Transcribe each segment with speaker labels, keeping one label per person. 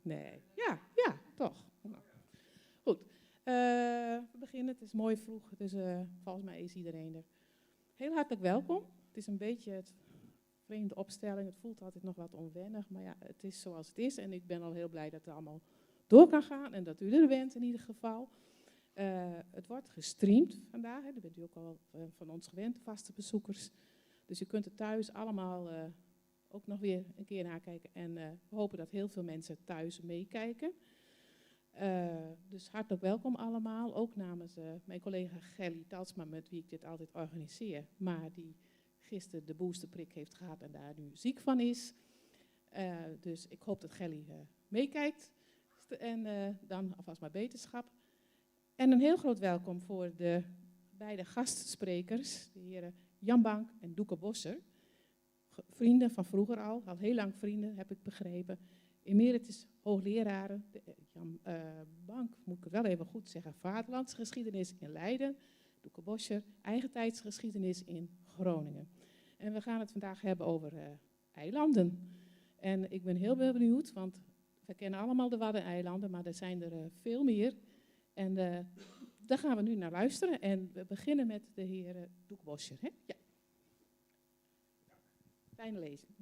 Speaker 1: Nee. Ja, toch. Nou, goed. We beginnen. Het is mooi vroeg. Dus volgens mij is iedereen er. Heel hartelijk welkom. Het is een beetje het vreemde opstelling. Het voelt altijd nog wat onwennig. Maar ja, het is zoals het is. En ik ben al heel blij dat het allemaal door kan gaan. En dat u er bent in ieder geval. Het wordt gestreamd vandaag. Hè. Dat bent u ook al van ons gewend, vaste bezoekers. Dus u kunt het thuis allemaal ook nog weer een keer nakijken. En we hopen dat heel veel mensen thuis meekijken. Dus hartelijk welkom allemaal. Ook namens mijn collega Gelly Talsma, met wie ik dit altijd organiseer. Maar die gisteren de boosterprik heeft gehad en daar nu ziek van is. Dus ik hoop dat Gelly meekijkt. En dan alvast maar beterschap. En een heel groot welkom voor de beide gastsprekers, de heren Jan Bank en Doeke Bosser. Vrienden van vroeger al heel lang vrienden, heb ik begrepen. Emeritus hoogleraren, Jan Bank, moet ik het wel even goed zeggen, vaderlandsgeschiedenis in Leiden. Doeke Bosser, eigentijdsgeschiedenis in Groningen. En we gaan het vandaag hebben over eilanden. En ik ben heel benieuwd, want we kennen allemaal de Waddeneilanden, maar er zijn er veel meer. En daar gaan we nu naar luisteren. En we beginnen met de heer Doeke Bosser. Hè? Ja. Fijne lezing.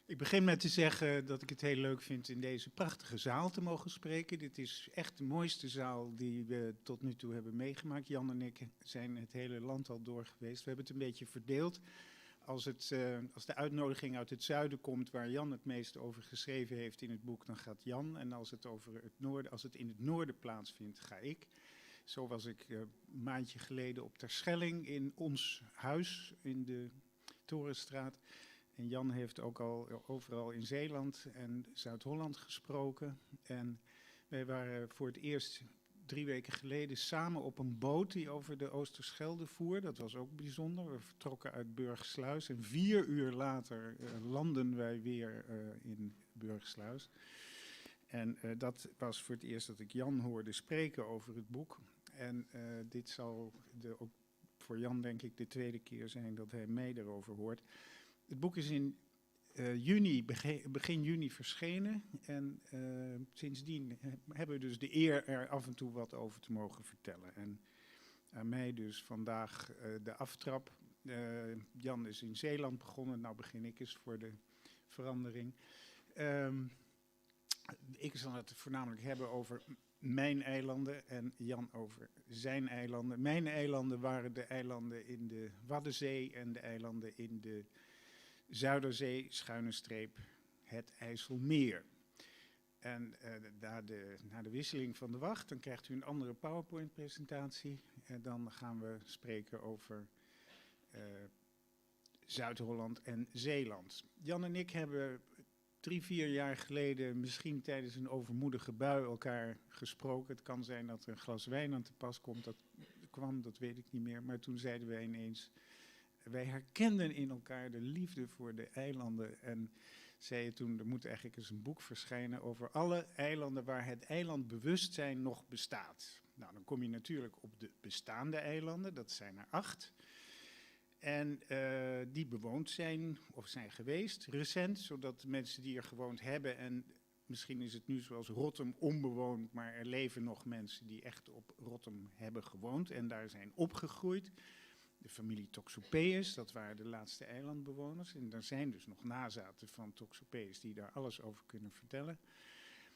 Speaker 2: Ik begin met te zeggen dat ik het heel leuk vind in deze prachtige zaal te mogen spreken. Dit is echt de mooiste zaal die we tot nu toe hebben meegemaakt. Jan en ik zijn het hele land al door geweest. We hebben het een beetje verdeeld. Als de uitnodiging uit het zuiden komt, waar Jan het meest over geschreven heeft in het boek, dan gaat Jan. En als het in het noorden plaatsvindt, ga ik. Zo was ik een maandje geleden op Terschelling in ons huis in de Torenstraat. En Jan heeft ook al overal in Zeeland en Zuid-Holland gesproken. En wij waren voor het eerst 3 weken geleden samen op een boot die over de Oosterschelde voer. Dat was ook bijzonder. We vertrokken uit Burgsluis en 4 uur later landen wij weer in Burgsluis. En dat was voor het eerst dat ik Jan hoorde spreken over het boek. En dit zal ook voor Jan denk ik de 2e keer zijn dat hij mij erover hoort. Het boek is in begin juni verschenen en sindsdien hebben we dus de eer er af en toe wat over te mogen vertellen. En aan mij dus vandaag de aftrap. Jan is in Zeeland begonnen, nou begin ik eens voor de verandering. Ik zal het voornamelijk hebben over mijn eilanden en Jan over zijn eilanden. Mijn eilanden waren de eilanden in de Waddenzee en de eilanden in de Zuiderzee, _, het IJsselmeer. En na de wisseling van de wacht, dan krijgt u een andere PowerPoint-presentatie. En dan gaan we spreken over Zuid-Holland en Zeeland. Jan en ik hebben 3-4 jaar geleden, misschien tijdens een overmoedige bui, elkaar gesproken. Het kan zijn dat er een glas wijn aan te pas komt. Dat weet ik niet meer. Maar toen zeiden wij ineens, wij herkenden in elkaar de liefde voor de eilanden. En zeiden toen, er moet eigenlijk eens een boek verschijnen over alle eilanden waar het eilandbewustzijn nog bestaat. Nou, dan kom je natuurlijk op de bestaande eilanden, dat zijn er 8. En die bewoond zijn of zijn geweest recent, zodat de mensen die er gewoond hebben, en misschien is het nu zoals Rottum onbewoond, maar er leven nog mensen die echt op Rottum hebben gewoond en daar zijn opgegroeid. De familie Toxopeus, dat waren de laatste eilandbewoners. En er zijn dus nog nazaten van Toxopeus die daar alles over kunnen vertellen.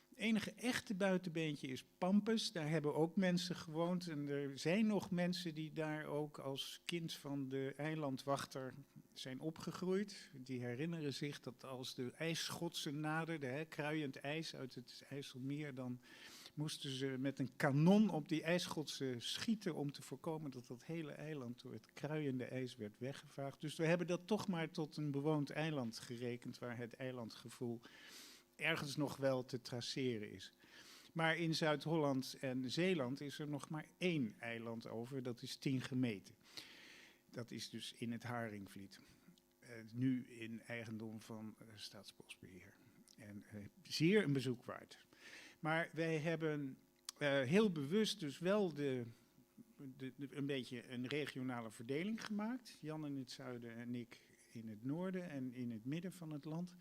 Speaker 2: Het enige echte buitenbeentje is Pampus. Daar hebben ook mensen gewoond. En er zijn nog mensen die daar ook als kind van de eilandwachter zijn opgegroeid. Die herinneren zich dat als de ijsschotsen naderden, kruiend ijs uit het IJsselmeer, dan moesten ze met een kanon op die ijsschotsen schieten om te voorkomen dat dat hele eiland door het kruiende ijs werd weggevaagd. Dus we hebben dat toch maar tot een bewoond eiland gerekend, waar het eilandgevoel ergens nog wel te traceren is. Maar in Zuid-Holland en Zeeland is er nog maar 1 eiland over, dat is Tiengemeten. Dat is dus in het Haringvliet. Nu in eigendom van Staatsbosbeheer. En zeer een bezoek waard. Maar wij hebben heel bewust dus wel een beetje een regionale verdeling gemaakt. Jan in het zuiden en ik in het noorden en in het midden van het land.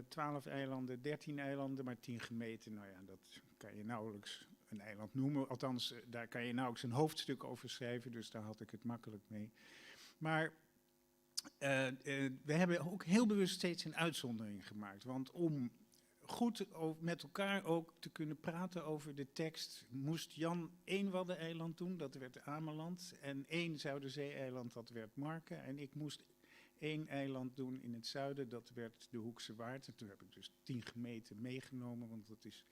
Speaker 2: 12 eilanden, 13 eilanden, maar 10 gemeenten. Nou ja, dat kan je nauwelijks een eiland noemen. Althans, daar kan je nauwelijks een hoofdstuk over schrijven, dus daar had ik het makkelijk mee. Maar we hebben ook heel bewust steeds een uitzondering gemaakt. Want om goed met elkaar ook te kunnen praten over de tekst, moest Jan 1 Waddeneiland doen, dat werd Ameland. En 1 Zuiderzee-eiland, dat werd Marken. En ik moest 1 eiland doen in het zuiden, dat werd de Hoekse Waard. En toen heb ik dus 10 gemeenten meegenomen, want dat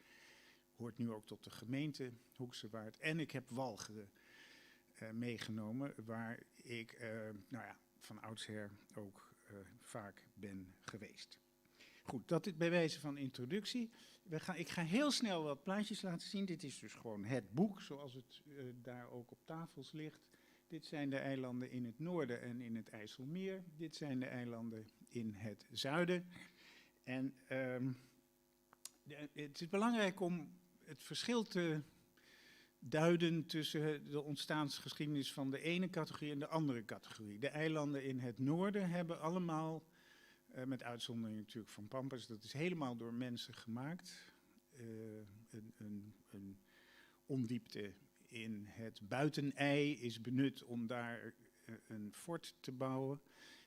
Speaker 2: hoort nu ook tot de gemeente Hoekse Waard. En ik heb Walcheren meegenomen, waar ik van oudsher ook vaak ben geweest. Goed, dat is bij wijze van introductie. Ik ga heel snel wat plaatjes laten zien. Dit is dus gewoon het boek, zoals het daar ook op tafels ligt. Dit zijn de eilanden in het noorden en in het IJsselmeer. Dit zijn de eilanden in het zuiden. En het is belangrijk om het verschil te duiden tussen de ontstaansgeschiedenis van de ene categorie en de andere categorie. De eilanden in het noorden hebben allemaal, met uitzondering natuurlijk van Pampus, dat is helemaal door mensen gemaakt. Een ondiepte in het buitenei is benut om daar een fort te bouwen.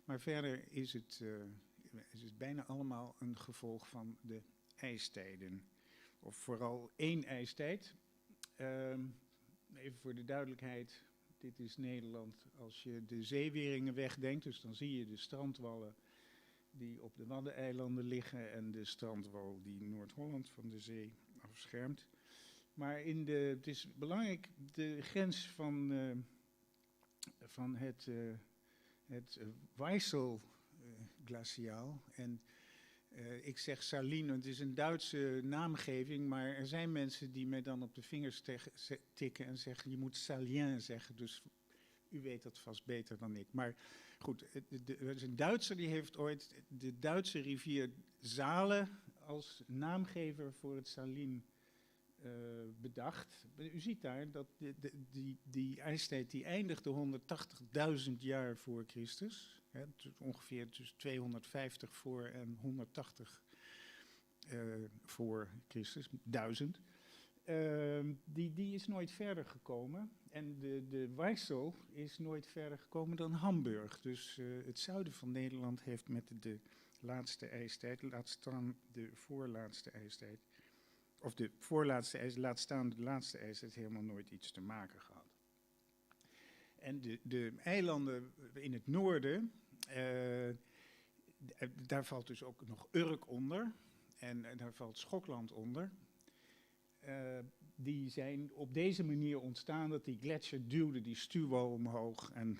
Speaker 2: Maar verder is het bijna allemaal een gevolg van de ijstijden. Of vooral 1 ijstijd. Even voor de duidelijkheid, dit is Nederland. Als je de zeeweringen wegdenkt, dus dan zie je de strandwallen die op de Waddeneilanden liggen en de strandwal die Noord-Holland van de zee afschermt. Maar het is belangrijk, de grens van het Weichselglaciaal. En ik zeg Salin, het is een Duitse naamgeving, maar er zijn mensen die mij dan op de vingers tikken en zeggen, je moet Salien zeggen, dus u weet dat vast beter dan ik. Maar goed, er is een Duitser die heeft ooit de Duitse rivier Saale als naamgever voor het Salin bedacht. U ziet daar dat die ijstijd die eindigde 180.000 jaar voor Christus. Hè, ongeveer tussen 250 voor en 180 voor Christus, 1000. Die is nooit verder gekomen. En de Weichsel is nooit verder gekomen dan Hamburg. Dus het zuiden van Nederland heeft met de laatste ijstijd, laat staan de voorlaatste ijstijd, of de voorlaatste ijstijd, laat staan de laatste ijstijd, helemaal nooit iets te maken gehad. En de eilanden in het noorden, daar valt dus ook nog Urk onder. En daar valt Schokland onder. Die zijn op deze manier ontstaan dat die gletsjer duwde die stuwwal omhoog. En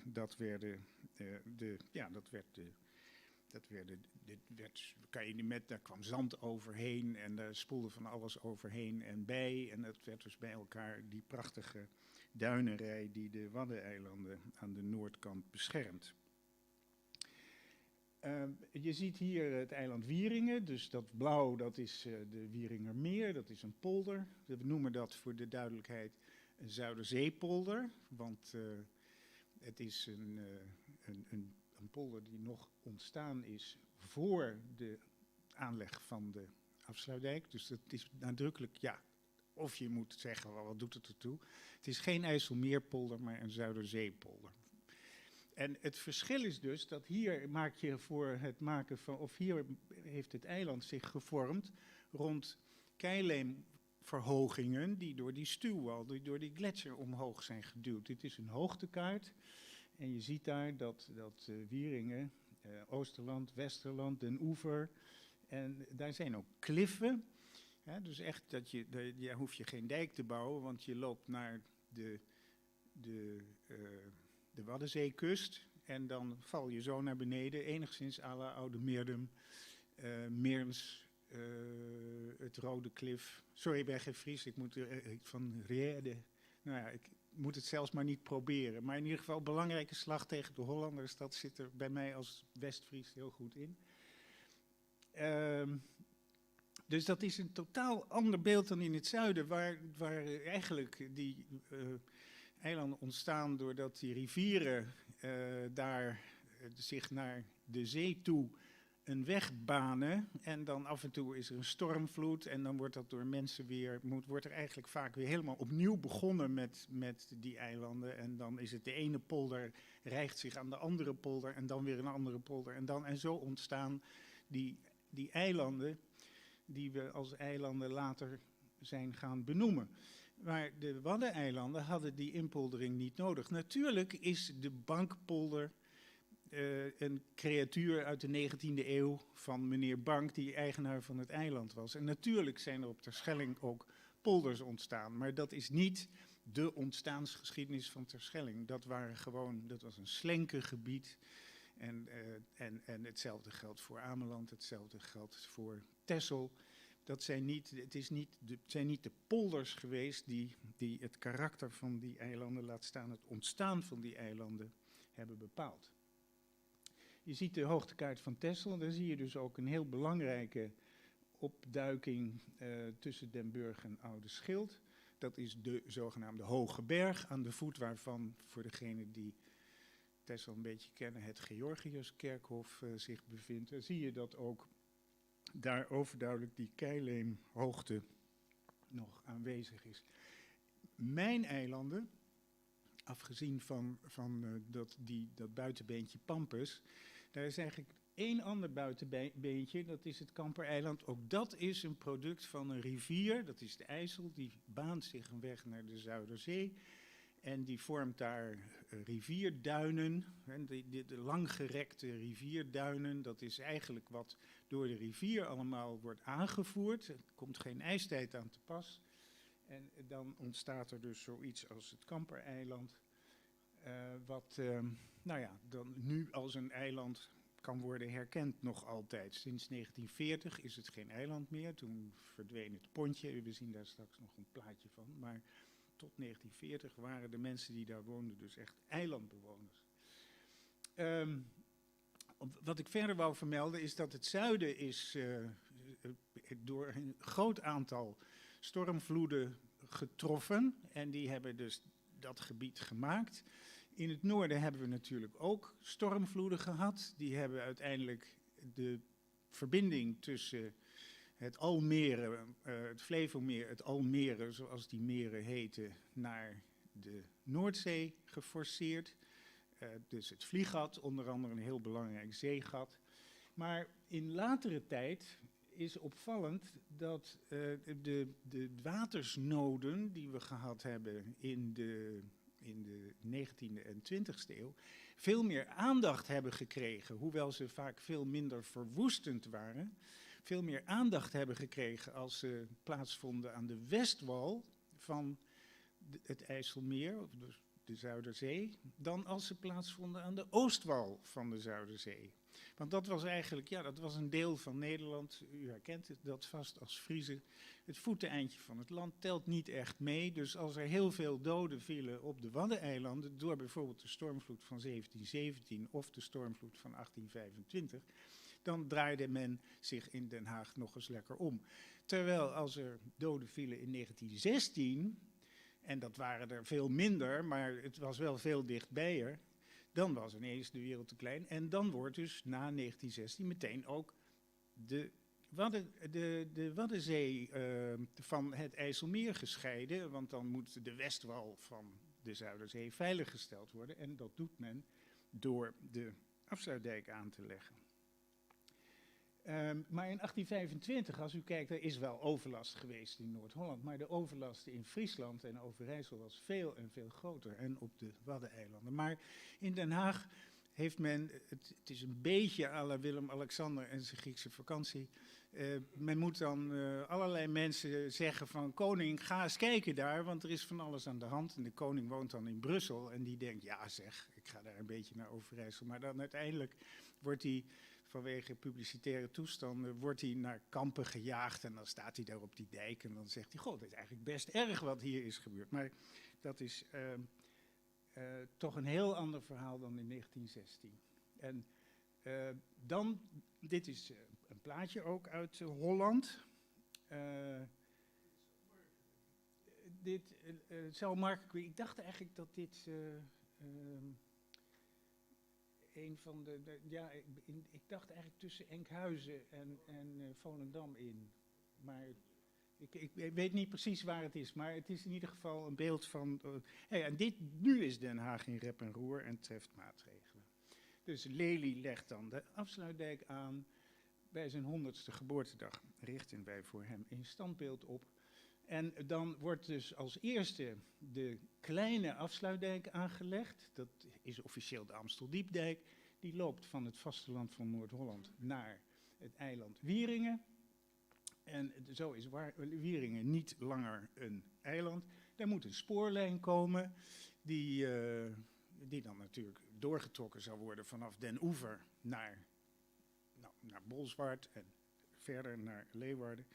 Speaker 2: daar kwam zand overheen en daar spoelde van alles overheen en bij. En dat werd dus bij elkaar die prachtige duinenrij die de Waddeneilanden aan de noordkant beschermt. Je ziet hier het eiland Wieringen, dus dat blauw dat is de Wieringermeer, dat is een polder. We noemen dat voor de duidelijkheid een Zuiderzeepolder, want het is een polder die nog ontstaan is voor de aanleg van de afsluitdijk. Dus dat is nadrukkelijk, ja, of je moet zeggen, wat doet het ertoe? Het is geen IJsselmeerpolder, maar een Zuiderzeepolder. En het verschil is dus dat hier maak je voor het maken van, of hier heeft het eiland zich gevormd rond keileemverhogingen die door die stuwwal, door die gletsjer omhoog zijn geduwd. Dit is een hoogtekaart en je ziet daar dat Wieringen, Oosterland, Westerland, Den Oever, en daar zijn ook kliffen. Ja, dus echt, daar hoef je geen dijk te bouwen, want je loopt naar de Waddenzeekust en dan val je zo naar beneden, enigszins à la Oude Meerdum, Meerns, het Rode Klif. Sorry, ik ben geen Fries, ik moet van Reerde. Nou ja, ik moet het zelfs maar niet proberen. Maar in ieder geval, belangrijke slag tegen de Hollanders, dat zit er bij mij als West-Fries heel goed in. Dus dat is een totaal ander beeld dan in het zuiden, waar eigenlijk die eilanden ontstaan doordat die rivieren daar zich naar de zee toe een weg banen. En dan af en toe is er een stormvloed. En dan wordt dat door mensen weer, wordt er eigenlijk vaak weer helemaal opnieuw begonnen met die eilanden. En dan is het de ene polder rijgt zich aan de andere polder. En dan weer een andere polder. En zo ontstaan die eilanden die we als eilanden later zijn gaan benoemen. Maar de Waddeneilanden hadden die inpoldering niet nodig. Natuurlijk is de Bankpolder een creatuur uit de 19e eeuw van meneer Bank, die eigenaar van het eiland was. En natuurlijk zijn er op Terschelling ook polders ontstaan. Maar dat is niet de ontstaansgeschiedenis van Terschelling. Dat was een slenkengebied. En hetzelfde geldt voor Ameland, hetzelfde geldt voor Texel. Het zijn niet de polders geweest die het karakter van die eilanden, laat staan het ontstaan van die eilanden, hebben bepaald. Je ziet de hoogtekaart van Texel, daar zie je dus ook een heel belangrijke opduiking tussen Den Burg en Oude Schild. Dat is de zogenaamde Hoge Berg, aan de voet waarvan, voor degenen die Texel een beetje kennen, het Georgiuskerkhof zich bevindt. Daar zie je dat ook daar overduidelijk die keileemhoogte nog aanwezig is. Mijn eilanden, afgezien van dat buitenbeentje Pampus, daar is eigenlijk één ander buitenbeentje, dat is het Kampereiland. Ook dat is een product van een rivier, dat is de IJssel, die baant zich een weg naar de Zuiderzee. En die vormt daar rivierduinen, de langgerekte rivierduinen. Dat is eigenlijk wat door de rivier allemaal wordt aangevoerd. Er komt geen ijstijd aan te pas. En dan ontstaat er dus zoiets als het Kampereiland. Wat dan nu als een eiland kan worden herkend nog altijd. Sinds 1940 is het geen eiland meer. Toen verdween het pontje. We zien daar straks nog een plaatje van. Maar tot 1940 waren de mensen die daar woonden dus echt eilandbewoners. Wat ik verder wou vermelden is dat het zuiden is door een groot aantal stormvloeden getroffen. En die hebben dus dat gebied gemaakt. In het noorden hebben we natuurlijk ook stormvloeden gehad. Die hebben uiteindelijk de verbinding tussen het Almere, het Flevomeer, het Almere, zoals die meren heten, naar de Noordzee geforceerd. Dus het Vliegat, onder andere een heel belangrijk zeegat. Maar in latere tijd is opvallend dat de watersnoden die we gehad hebben in de 19e en 20e eeuw veel meer aandacht hebben gekregen, hoewel ze vaak veel minder verwoestend waren. Veel meer aandacht hebben gekregen als ze plaatsvonden aan de westwal van het IJsselmeer, of dus de Zuiderzee, dan als ze plaatsvonden aan de oostwal van de Zuiderzee. Want dat was eigenlijk, dat was een deel van Nederland, u herkent het, dat vast als Friezen. Het voeteneindje van het land telt niet echt mee, dus als er heel veel doden vielen op de Waddeneilanden, door bijvoorbeeld de stormvloed van 1717 of de stormvloed van 1825, dan draaide men zich in Den Haag nog eens lekker om. Terwijl als er doden vielen in 1916, en dat waren er veel minder, maar het was wel veel dichtbijer, dan was ineens de wereld te klein. En dan wordt dus na 1916 meteen ook de Waddenzee van het IJsselmeer gescheiden, want dan moet de westwal van de Zuiderzee veiliggesteld worden. En dat doet men door de afsluitdijk aan te leggen. Maar in 1825, als u kijkt, er is wel overlast geweest in Noord-Holland, maar de overlast in Friesland en Overijssel was veel en veel groter en op de Waddeneilanden. Maar in Den Haag heeft men, het is een beetje à la Willem-Alexander en zijn Griekse vakantie, men moet dan allerlei mensen zeggen van koning, ga eens kijken daar, want er is van alles aan de hand. En de koning woont dan in Brussel en die denkt, ja zeg, ik ga daar een beetje naar Overijssel. Maar dan uiteindelijk wordt hij vanwege publicitaire toestanden, wordt hij naar Kampen gejaagd en dan staat hij daar op die dijk en dan zegt hij, goh, dat is eigenlijk best erg wat hier is gebeurd. Maar dat is toch een heel ander verhaal dan in 1916. En dan, dit is een plaatje ook uit Holland. Dit zou Mark, ik dacht eigenlijk dat dit een van ja, ik dacht eigenlijk tussen Enkhuizen en Volendam in. Maar ik weet niet precies waar het is, maar het is in ieder geval een beeld van... hey, en nu is Den Haag in rep en roer en treft maatregelen. Dus Lely legt dan de afsluitdijk aan. Bij zijn 100ste geboortedag richten wij voor hem een standbeeld op. En dan wordt dus als eerste de kleine afsluitdijk aangelegd. Dat is officieel de Amsteldiepdijk. Die loopt van het vasteland van Noord-Holland naar het eiland Wieringen. En zo is Wieringen niet langer een eiland. Daar moet een spoorlijn komen die dan natuurlijk doorgetrokken zou worden vanaf Den Oever naar Bolsward en verder naar Leeuwarden.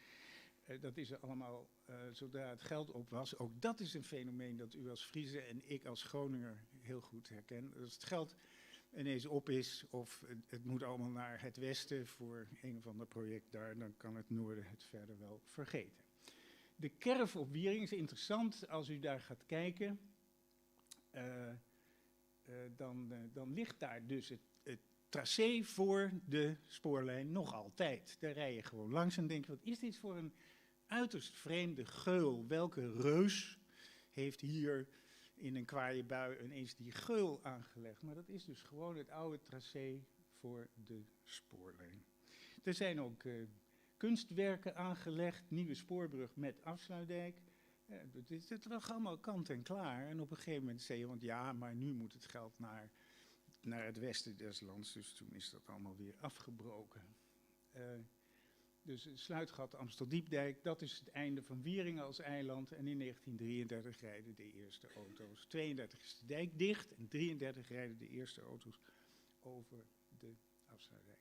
Speaker 2: Dat is er allemaal zodra het geld op was. Ook dat is een fenomeen dat u als Friese en ik als Groninger heel goed herkennen. Als het geld ineens op is of het moet allemaal naar het westen voor een of ander project daar, dan kan het noorden het verder wel vergeten. De kerf op Wieringen is interessant als u daar gaat kijken. Dan ligt daar dus het tracé voor de spoorlijn nog altijd. Daar rij je gewoon langs en denk je, wat is dit voor een uiterst vreemde geul? Welke reus heeft hier in een kwaaie bui ineens die geul aangelegd? Maar dat is dus gewoon het oude tracé voor de spoorlijn. Er zijn ook kunstwerken aangelegd, nieuwe spoorbrug met afsluitdijk. Het was allemaal kant en klaar. En op een gegeven moment zei je, want ja, maar nu moet het geld naar het westen des lands. Dus toen is dat allemaal weer afgebroken. Dus het sluitgat Amsteldiepdijk, dat is het einde van Wieringen als eiland. En in 1933 rijden de eerste auto's. 32 is de dijk dicht en 33 rijden de eerste auto's over de afsluitdijk.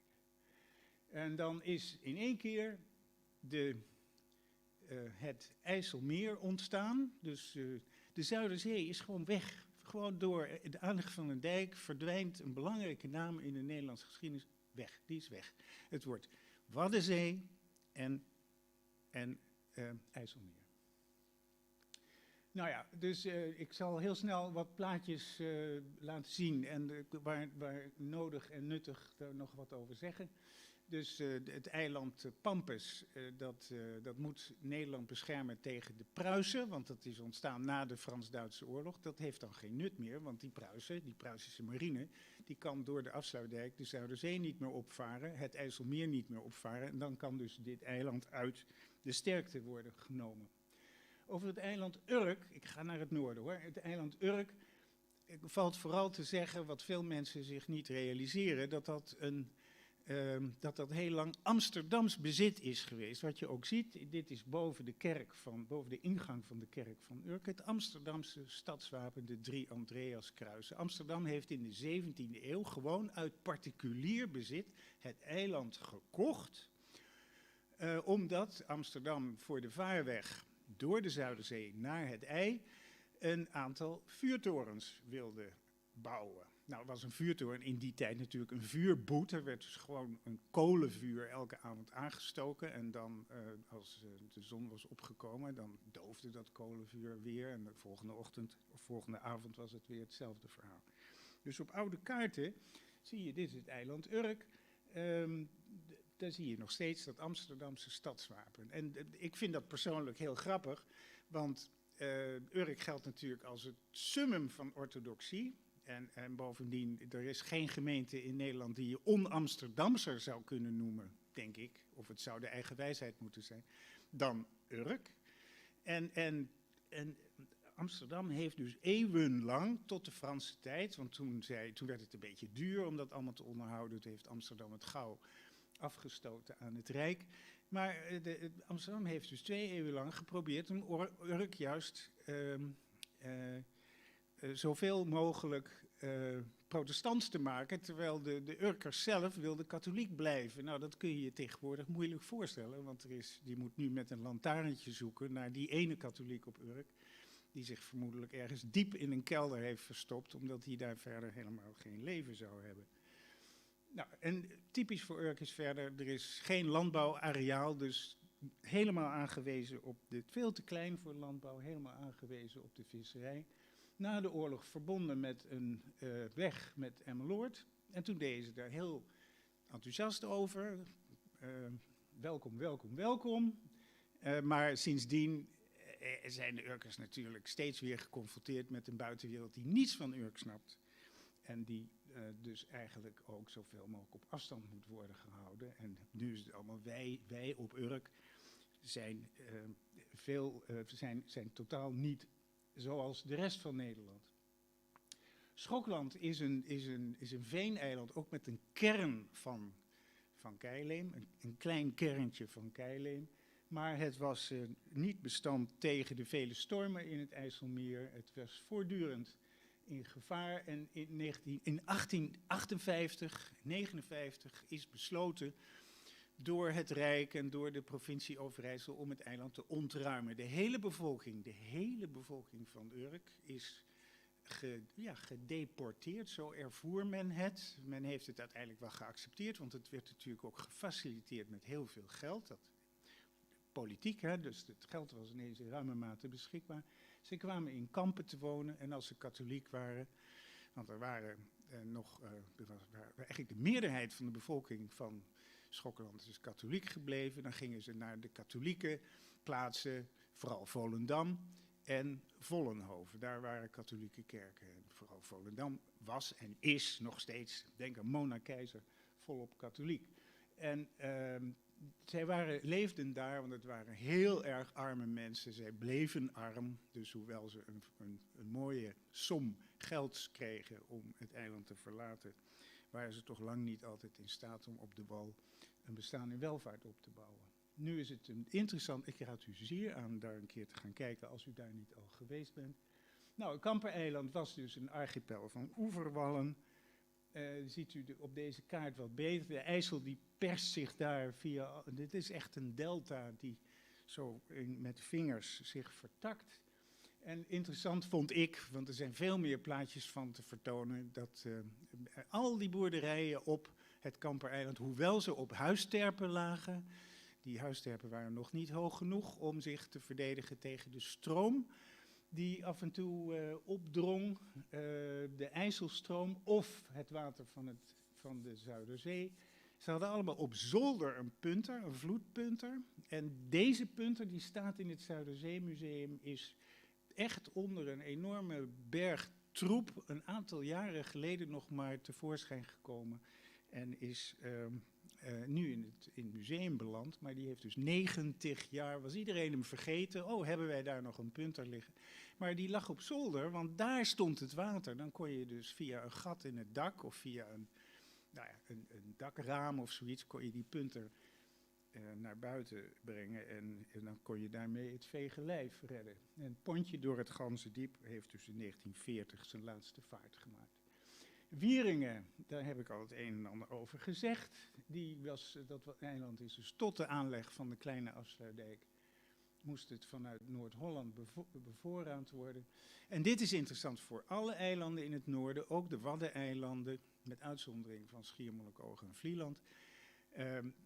Speaker 2: En dan is in één keer het IJsselmeer ontstaan. Dus de Zuiderzee is gewoon weg. Gewoon door de aanleg van een dijk verdwijnt een belangrijke naam in de Nederlandse geschiedenis weg. Die is weg. Het wordt Waddenzee en IJsselmeer. Nou ja, dus ik zal heel snel wat plaatjes laten zien en waar nodig en nuttig daar nog wat over zeggen. Dus het eiland Pampus, dat moet Nederland beschermen tegen de Pruisen, want dat is ontstaan na de Frans-Duitse oorlog. Dat heeft dan geen nut meer, want die Pruisische marine, die kan door de afsluitdijk de Zuiderzee niet meer opvaren, het IJsselmeer niet meer opvaren. En dan kan dus dit eiland uit de sterkte worden genomen. Over het eiland Urk, ik ga naar het noorden hoor, het eiland Urk, valt vooral te zeggen wat veel mensen zich niet realiseren, dat heel lang Amsterdams bezit is geweest. Wat je ook ziet, dit is boven de ingang van de kerk van Urk, het Amsterdamse stadswapen, de 3 Andreaskruisen. Amsterdam heeft in de 17e eeuw gewoon uit particulier bezit het eiland gekocht, omdat Amsterdam voor de vaarweg door de Zuiderzee naar het IJ een aantal vuurtorens wilde bouwen. Nou, was een vuurtoren in die tijd natuurlijk een vuurboet. Er werd dus gewoon een kolenvuur elke avond aangestoken. En dan, als de zon was opgekomen, dan doofde dat kolenvuur weer. En de volgende ochtend of volgende avond was het weer hetzelfde verhaal. Dus op oude kaarten zie je, dit is het eiland Urk. Daar zie je nog steeds dat Amsterdamse stadswapen. En ik vind dat persoonlijk heel grappig, want Urk geldt natuurlijk als het summum van orthodoxie. En bovendien, er is geen gemeente in Nederland die je on-Amsterdamser zou kunnen noemen, denk ik. Of het zou de eigen wijsheid moeten zijn, dan Urk. En Amsterdam heeft dus eeuwenlang, tot de Franse tijd, want toen werd het een beetje duur om dat allemaal te onderhouden. Toen heeft Amsterdam het gauw afgestoten aan het Rijk. Maar Amsterdam heeft dus 2 eeuwen lang geprobeerd om Urk juist zoveel mogelijk protestants te maken, terwijl de Urkers zelf wilden katholiek blijven. Nou, dat kun je je tegenwoordig moeilijk voorstellen, want die moet nu met een lantaarntje zoeken naar die ene katholiek op Urk, die zich vermoedelijk ergens diep in een kelder heeft verstopt, omdat hij daar verder helemaal geen leven zou hebben. Nou, en typisch voor Urk is verder, er is geen landbouwareaal, dus helemaal aangewezen op dit, veel te klein voor landbouw, helemaal aangewezen op de visserij. Na de oorlog verbonden met een weg met Emmeloord. En toen deden ze daar heel enthousiast over. Welkom, welkom, welkom. Maar sindsdien zijn de Urkers natuurlijk steeds weer geconfronteerd met een buitenwereld die niets van Urk snapt. En die dus eigenlijk ook zoveel mogelijk op afstand moet worden gehouden. En nu is het allemaal wij op Urk zijn, zijn totaal niet zoals de rest van Nederland. Schokland is een veeneiland, ook met een kern van keileem, een klein kerntje van keileem. Maar het was niet bestand tegen de vele stormen in het IJsselmeer. Het was voortdurend in gevaar. En in 1858, 59 is besloten door het Rijk en door de provincie Overijssel om het eiland te ontruimen. De hele bevolking van Urk is gedeporteerd, zo ervoer men het. Men heeft het uiteindelijk wel geaccepteerd, want het werd natuurlijk ook gefaciliteerd met heel veel geld. Politiek, hè, dus het geld was ineens in ruime mate beschikbaar. Ze kwamen in kampen te wonen en als ze katholiek waren, want er waren eigenlijk de meerderheid van de bevolking van Schokland is katholiek gebleven, dan gingen ze naar de katholieke plaatsen, vooral Volendam en Vollenhoven. Daar waren katholieke kerken. En vooral Volendam was en is nog steeds, denk aan Mona Keizer, volop katholiek. En zij leefden daar, want het waren heel erg arme mensen. Zij bleven arm, dus hoewel ze een mooie som geld kregen om het eiland te verlaten, waren ze toch lang niet altijd in staat om op de wal een bestaan in welvaart op te bouwen. Nu is het interessant, ik raad u zeer aan daar een keer te gaan kijken als u daar niet al geweest bent. Nou, het Kampereiland was dus een archipel van oeverwallen. Ziet u op deze kaart wat beter. De IJssel die perst zich daar via, dit is echt een delta die zo met vingers zich vertakt. En interessant vond ik, want er zijn veel meer plaatjes van te vertonen, dat al die boerderijen op het Kampereiland, hoewel ze op huisterpen lagen, die huisterpen waren nog niet hoog genoeg om zich te verdedigen tegen de stroom die af en toe opdrong, de IJsselstroom of het water van de Zuiderzee. Ze hadden allemaal op zolder een punter, een vloedpunter. En deze punter die staat in het Zuiderzeemuseum is echt onder een enorme berg troep een aantal jaren geleden nog maar tevoorschijn gekomen. En is nu in het museum beland, maar die heeft dus 90 jaar, was iedereen hem vergeten. Oh, hebben wij daar nog een punter liggen? Maar die lag op zolder, want daar stond het water. Dan kon je dus via een gat in het dak of via een dakraam of zoiets, kon je die punter naar buiten brengen en dan kon je daarmee het vege lijf redden. En het pontje door het Ganzendiep heeft dus in 1940 zijn laatste vaart gemaakt. Wieringen, daar heb ik al het een en ander over gezegd. Dat eiland is dus tot de aanleg van de kleine afsluitdijk moest het vanuit Noord-Holland bevoorraad worden. En dit is interessant voor alle eilanden in het noorden, ook de Waddeneilanden, met uitzondering van Schiermonnikoog en Vlieland,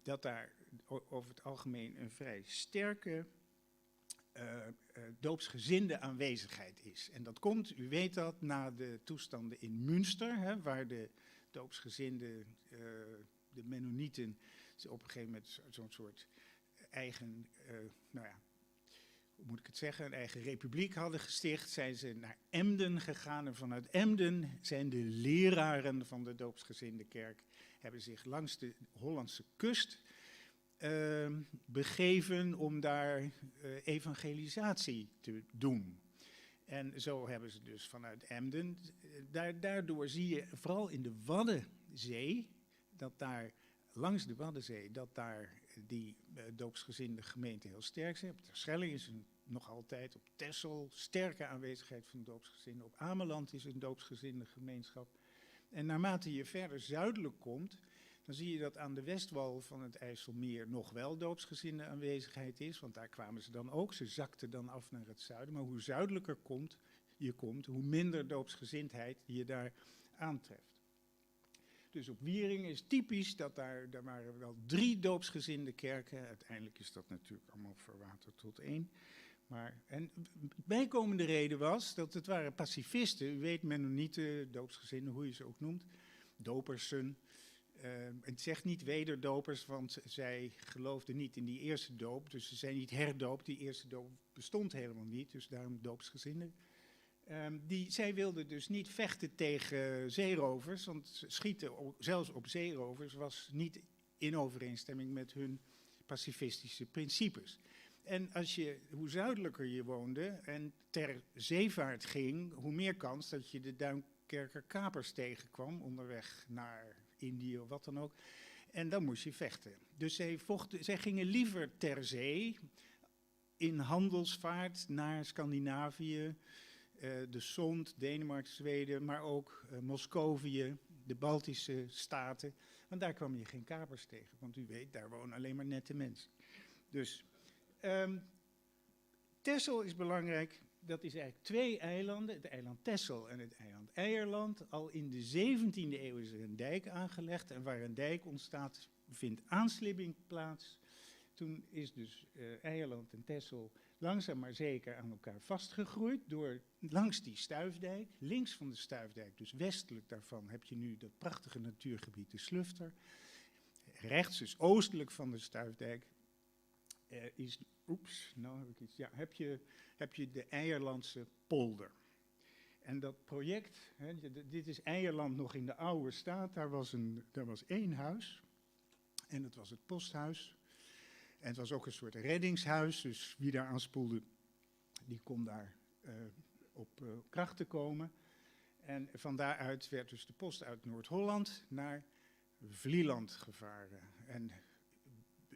Speaker 2: dat daar over het algemeen een vrij sterke doopsgezinde aanwezigheid is. En dat komt, u weet dat, na de toestanden in Münster, hè, waar de doopsgezinden, de Mennonieten, op een gegeven moment zo'n soort eigen, hoe moet ik het zeggen, een eigen republiek hadden gesticht, zijn ze naar Emden gegaan. En vanuit Emden zijn de leraren van de doopsgezinde kerk, hebben zich langs de Hollandse kust begeven om daar evangelisatie te doen. En zo hebben ze dus vanuit Emden, daardoor zie je vooral in de Waddenzee, dat daar langs de Waddenzee, dat daar die doopsgezinde gemeenten heel sterk zijn. Op Terschelling is nog altijd, op Texel, sterke aanwezigheid van doopsgezinden. Op Ameland is een doopsgezinde gemeenschap. En naarmate je verder zuidelijk komt, dan zie je dat aan de westwal van het IJsselmeer nog wel doopsgezinde aanwezigheid is. Want daar kwamen ze dan ook, ze zakten dan af naar het zuiden. Maar hoe zuidelijker je komt, hoe minder doopsgezindheid je daar aantreft. Dus op Wieringen is typisch dat daar waren wel 3 doopsgezinde kerken. Uiteindelijk is dat natuurlijk allemaal verwaterd tot 1. En bijkomende reden was dat het waren pacifisten. U weet, Mennonieten, doopsgezinden, hoe je ze ook noemt. dopersen. Het zegt niet wederdopers, want zij geloofden niet in die eerste doop. Dus ze zijn niet herdoopt. Die eerste doop bestond helemaal niet, dus daarom doopsgezinden. Zij wilden dus niet vechten tegen zeerovers, want schieten zelfs op zeerovers was niet in overeenstemming met hun pacifistische principes. En hoe zuidelijker je woonde en ter zeevaart ging, hoe meer kans dat je de Duinkerker kapers tegenkwam onderweg naar Indië of wat dan ook. En dan moest je vechten. Dus zij gingen liever ter zee in handelsvaart naar Scandinavië, de Sond, Denemarken, Zweden, maar ook Moscovië, de Baltische staten. Want daar kwam je geen kapers tegen, want u weet, daar wonen alleen maar nette mensen. Dus Texel is belangrijk. Dat is eigenlijk 2 eilanden, het eiland Texel en het eiland Eierland. Al in de 17e eeuw is er een dijk aangelegd en waar een dijk ontstaat, vindt aanslibbing plaats. Toen is dus Eierland en Texel langzaam maar zeker aan elkaar vastgegroeid door langs die stuifdijk. Links van de stuifdijk, dus westelijk daarvan, heb je nu dat prachtige natuurgebied de Slufter. Rechts, dus oostelijk van de stuifdijk, heb je de Eierlandse polder. En dat project, dit is Eierland nog in de oude staat, daar was 1 huis en dat was het posthuis. En het was ook een soort reddingshuis, dus wie daar aanspoelde, die kon daar op krachten komen. En van daaruit werd dus de post uit Noord-Holland naar Vlieland gevaren. En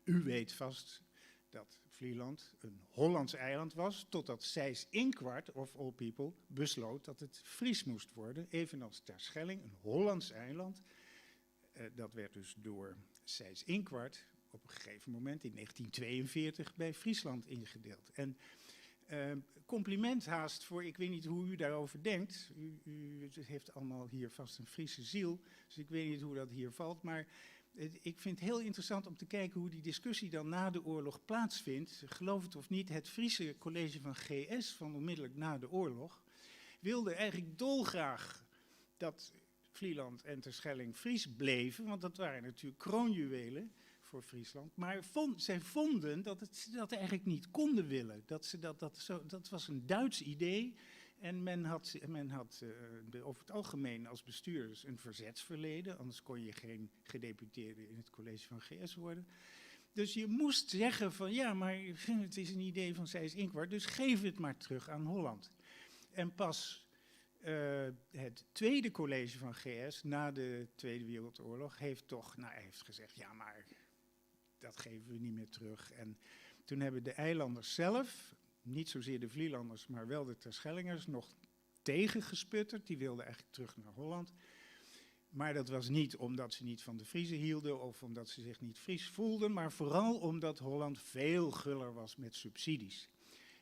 Speaker 2: u weet vast dat Vlieland een Hollands eiland was, totdat Seyss-Inquart, of all people, besloot dat het Fries moest worden, evenals Terschelling, een Hollands eiland. Dat werd dus door Seyss-Inquart op een gegeven moment in 1942 bij Friesland ingedeeld. En compliment haast voor, ik weet niet hoe u daarover denkt. U heeft allemaal hier vast een Friese ziel, dus ik weet niet hoe dat hier valt. Maar ik vind het heel interessant om te kijken hoe die discussie dan na de oorlog plaatsvindt. Geloof het of niet, het Friese college van GS van onmiddellijk na de oorlog wilde eigenlijk dolgraag dat Vlieland en Terschelling Fries bleven, want dat waren natuurlijk kroonjuwelen voor Friesland. Maar zij vonden dat ze dat eigenlijk niet konden willen. Dat was een Duits idee. En men had over het algemeen als bestuurders een verzetsverleden. Anders kon je geen gedeputeerde in het college van GS worden. Dus je moest zeggen van ja, maar het is een idee van Seyss-Inquart, dus geef het maar terug aan Holland. En pas het tweede college van GS na de Tweede Wereldoorlog heeft gezegd, ja maar dat geven we niet meer terug. En toen hebben de eilanders zelf, niet zozeer de Vlielanders, maar wel de Terschellingers, nog tegengesputterd. Die wilden eigenlijk terug naar Holland. Maar dat was niet omdat ze niet van de Friezen hielden of omdat ze zich niet Fries voelden, maar vooral omdat Holland veel guller was met subsidies.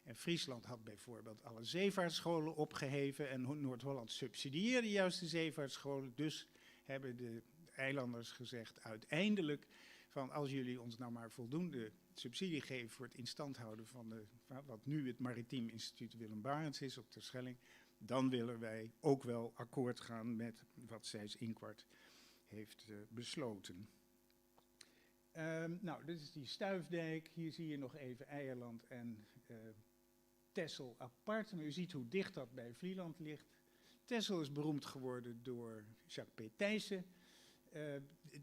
Speaker 2: En Friesland had bijvoorbeeld alle zeevaartscholen opgeheven en Noord-Holland subsidieerde juist de zeevaartscholen. Dus hebben de eilanders gezegd uiteindelijk van als jullie ons nou maar voldoende subsidie geven voor het instand houden van wat nu het Maritiem Instituut Willem Barents is op Terschelling, dan willen wij ook wel akkoord gaan met wat Seyss-Inquart heeft besloten. Dit is die stuifdijk. Hier zie je nog even Eierland en Texel apart. Maar u ziet hoe dicht dat bij Vlieland ligt. Texel is beroemd geworden door Jacques P. Thijssen.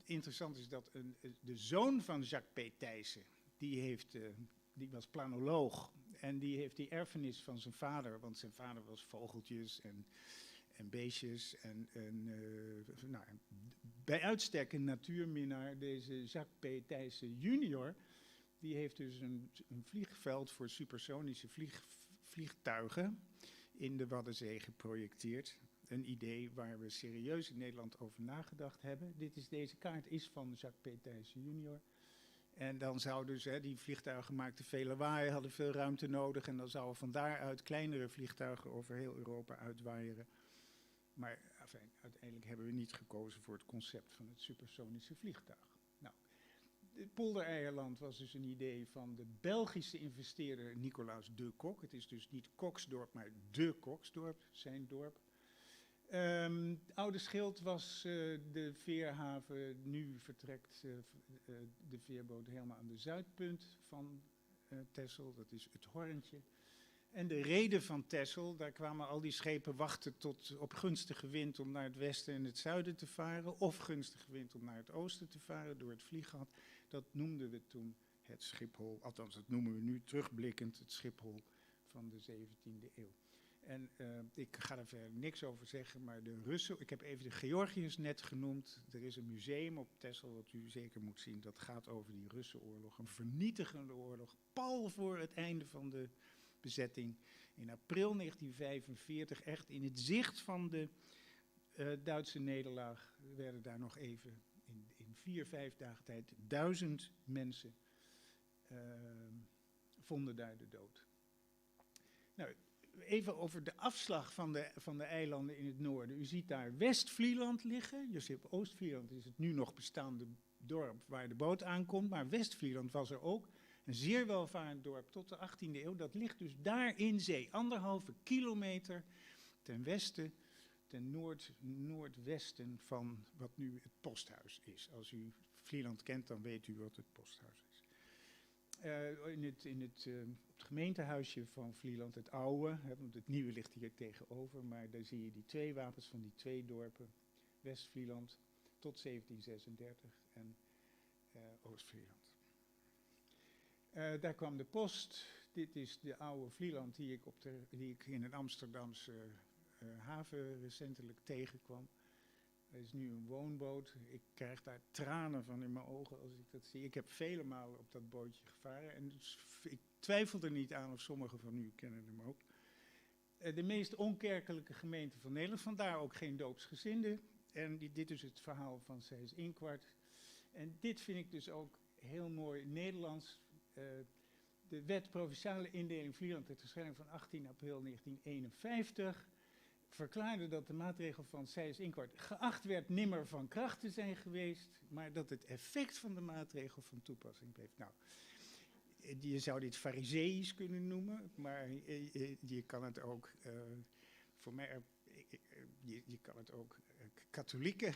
Speaker 2: Interessant is dat de zoon van Jacques P. Thijssen, die was planoloog. En die heeft die erfenis van zijn vader, want zijn vader was vogeltjes en beestjes. Bij uitstek een natuurminnaar, deze Jacques P. Thijssen junior, die heeft dus een vliegveld voor supersonische vliegtuigen in de Waddenzee geprojecteerd. Een idee waar we serieus in Nederland over nagedacht hebben. Deze kaart is van Jacques P. Thijssen junior. En dan zou dus, die vliegtuigen maakten veel lawaai, hadden veel ruimte nodig. En dan zouden van daaruit kleinere vliegtuigen over heel Europa uitwaaieren. Maar uiteindelijk hebben we niet gekozen voor het concept van het supersonische vliegtuig. Het Poldereierland was dus een idee van de Belgische investeerder Nicolaas de Cock. Het is dus niet Koksdorp, maar de Koksdorp, zijn dorp. Oude Schild was de veerhaven. Nu vertrekt de veerboot helemaal aan de zuidpunt van Texel. Dat is het Horntje. En de reden van Texel, daar kwamen al die schepen wachten tot op gunstige wind om naar het westen en het zuiden te varen. Of gunstige wind om naar het oosten te varen door het vlieggat. Dat noemden we toen het Schiphol. Althans, dat noemen we nu terugblikkend het Schiphol van de 17e eeuw. En ik ga er verder niks over zeggen, maar de Russen, ik heb even de Georgiërs net genoemd. Er is een museum op Texel wat u zeker moet zien. Dat gaat over die Russenoorlog, een vernietigende oorlog, pal voor het einde van de bezetting. In april 1945, echt in het zicht van de Duitse nederlaag, werden daar nog even in 4-5 dagen tijd 1000 mensen vonden daar de dood. Nou, even over de afslag van de eilanden in het noorden. U ziet daar West-Vlieland liggen. Je ziet op Oost-Vlieland is het nu nog bestaande dorp waar de boot aankomt. Maar West-Vlieland was er ook. Een zeer welvarend dorp tot de 18e eeuw. Dat ligt dus daar in zee. 1,5 kilometer ten westen, ten noordwesten van wat nu het posthuis is. Als u Vlieland kent, dan weet u wat het posthuis is. Op het gemeentehuisje van Vlieland, het oude, want het nieuwe ligt hier tegenover, maar daar zie je die twee wapens van die twee dorpen, West-Vlieland tot 1736 en Oost-Vlieland. Daar kwam de post. Dit is de oude Vlieland die ik in een Amsterdamse haven recentelijk tegenkwam. Er is nu een woonboot. Ik krijg daar tranen van in mijn ogen als ik dat zie. Ik heb vele malen op dat bootje gevaren. En dus ik twijfel er niet aan of sommigen van u kennen hem ook. De meest onkerkelijke gemeente van Nederland. Vandaar ook geen doopsgezinden. En dit is het verhaal van Seyss-Inquart. En dit vind ik dus ook heel mooi Nederlands. De wet Provinciale Indeling Vlieland ter Terschelling van 18 april 1951... verklaarde dat de maatregel van Seyss-Inquart geacht werd nimmer van kracht te zijn geweest, maar dat het effect van de maatregel van toepassing bleef. Nou, je zou dit farizeïsch kunnen noemen, maar je kan het ook, voor mij, je kan het ook katholieke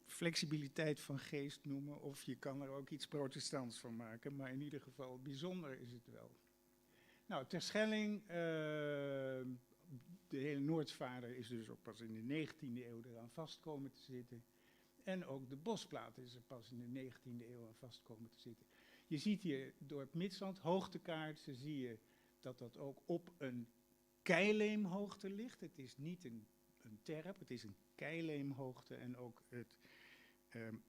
Speaker 2: flexibiliteit van geest noemen, of je kan er ook iets protestants van maken, maar in ieder geval bijzonder is het wel. Nou, Terschelling, de hele Noordvaarder is dus ook pas in de 19e eeuw eraan vast komen te zitten. En ook de Bosplaat is er pas in de 19e eeuw aan vast komen te zitten. Je ziet hier dorp Midsland, hoogtekaart, zie je dat dat ook op een keileemhoogte ligt. Het is niet een terp, het is een keileemhoogte en ook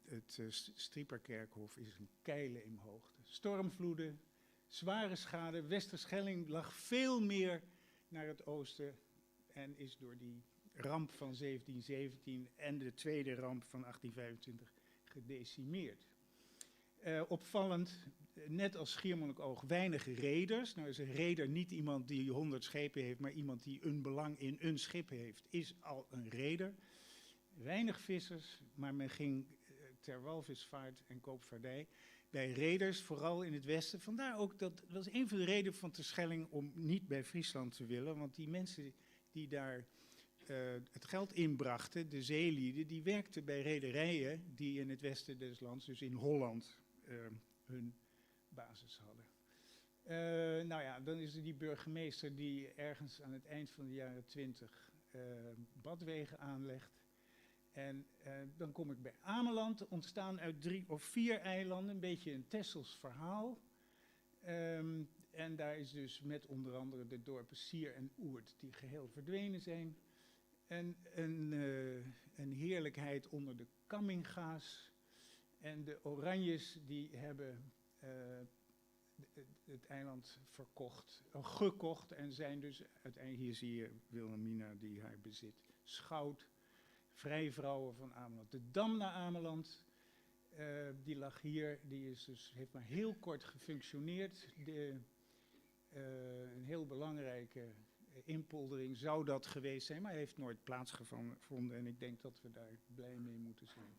Speaker 2: het Strieperkerkhof is een keileemhoogte. Stormvloeden, zware schade, Westerschelling lag veel meer naar het oosten en is door die ramp van 1717 en de tweede ramp van 1825 gedecimeerd. Opvallend, net als Schiermonnikoog, weinig reders. Nou is een reder niet iemand die 100 schepen heeft, maar iemand die een belang in een schip heeft, is al een reder. Weinig vissers, maar men ging ter walvisvaart en koopvaardij. Bij reders, vooral in het westen. Vandaar ook, dat was een van de redenen van Terschelling om niet bij Friesland te willen. Want die mensen die daar het geld inbrachten, de zeelieden, die werkten bij rederijen die in het westen des lands, dus in Holland, hun basis hadden. Nou ja, dan is er die burgemeester die ergens aan het eind van de jaren 20 badwegen aanlegt. En dan kom ik bij Ameland, ontstaan uit 3 of 4 eilanden, een beetje een Tessels verhaal. En daar is dus met onder andere de dorpen Sier en Oert die geheel verdwenen zijn. En een heerlijkheid onder de Kamminga's. En de Oranjes die hebben het eiland gekocht en zijn dus uiteindelijk, hier zie je Wilhelmina die haar bezit, schout. Vrijvrouwen van Ameland. De dam naar Ameland, die lag hier, die is dus, heeft maar heel kort gefunctioneerd. Een heel belangrijke inpoldering zou dat geweest zijn, maar heeft nooit plaatsgevonden en ik denk dat we daar blij mee moeten zijn.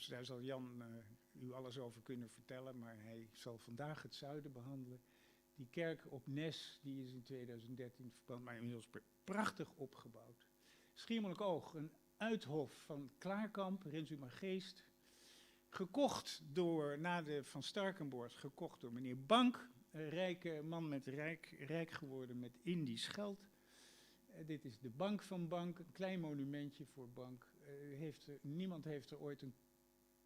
Speaker 2: Daar zal Jan u alles over kunnen vertellen, maar hij zal vandaag het zuiden behandelen. Die kerk op Nes, die is in 2013 verbouwd, maar inmiddels prachtig opgebouwd. Schiermonnikoog, een uithof van Klaarkamp, Rensuma Geest. Gekocht door, na de Van Starkenborst, gekocht door meneer Bank. Een rijke man met rijk geworden met Indisch geld. Dit is de Bank van Bank, een klein monumentje voor Bank. Niemand heeft er ooit een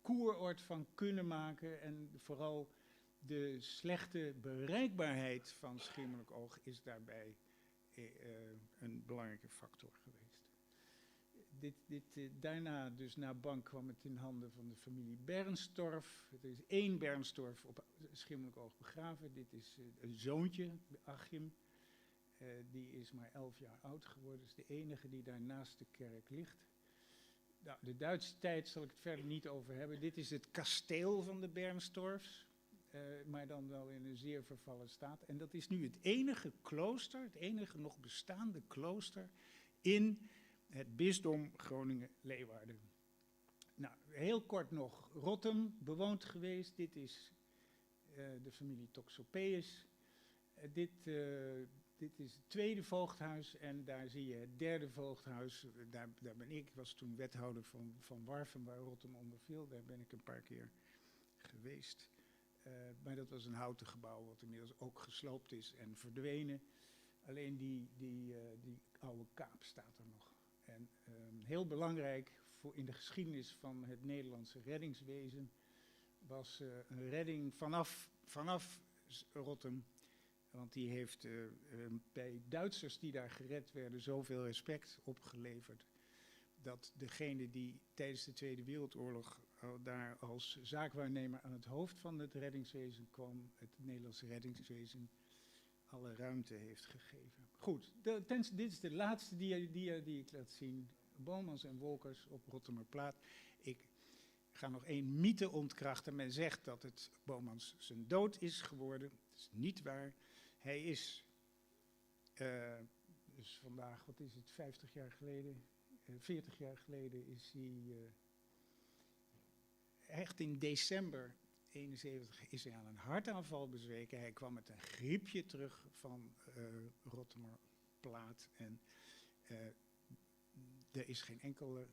Speaker 2: koeroord van kunnen maken. En vooral de slechte bereikbaarheid van Schiermonnikoog is daarbij een belangrijke factor geweest. Daarna, dus na Bank, kwam het in handen van de familie Bernstorff. Er is 1 Bernstorff op Schiermonnikoog begraven. Dit is een zoontje, Achim. Die is maar 11 jaar oud geworden. Dat is de enige die daar naast de kerk ligt. Nou, de Duitse tijd zal ik het verder niet over hebben. Dit is het kasteel van de Bernstorffs. Maar dan wel in een zeer vervallen staat. En dat is nu het enige klooster, het enige nog bestaande klooster in het bisdom Groningen-Leeuwarden. Nou, heel kort nog Rottum, bewoond geweest. Dit is de familie Toxopeus. Dit is het tweede voogdhuis en daar zie je het derde voogdhuis. Daar ben ik. Ik was toen wethouder van Warffum, waar Rottum onder viel. Daar ben ik een paar keer geweest. Maar dat was een houten gebouw wat inmiddels ook gesloopt is en verdwenen. Alleen die oude kaap staat er nog. En heel belangrijk in de geschiedenis van het Nederlandse reddingswezen was een redding vanaf Rottum. Want die heeft bij Duitsers die daar gered werden zoveel respect opgeleverd. Dat degene die tijdens de Tweede Wereldoorlog daar als zaakwaarnemer aan het hoofd van het reddingswezen kwam, het Nederlandse reddingswezen alle ruimte heeft gegeven. Goed, dit is de laatste dia die ik laat zien. Bomans en Wolkers op Rottumerplaat. Ik ga nog 1 mythe ontkrachten. Men zegt dat het Bomans zijn dood is geworden. Dat is niet waar. Hij is, dus vandaag, wat is het, 50 jaar geleden, 40 jaar geleden is hij, echt in december 71 is hij aan een hartaanval bezweken. Hij kwam met een griepje terug van Rottumerplaat en er is geen enkel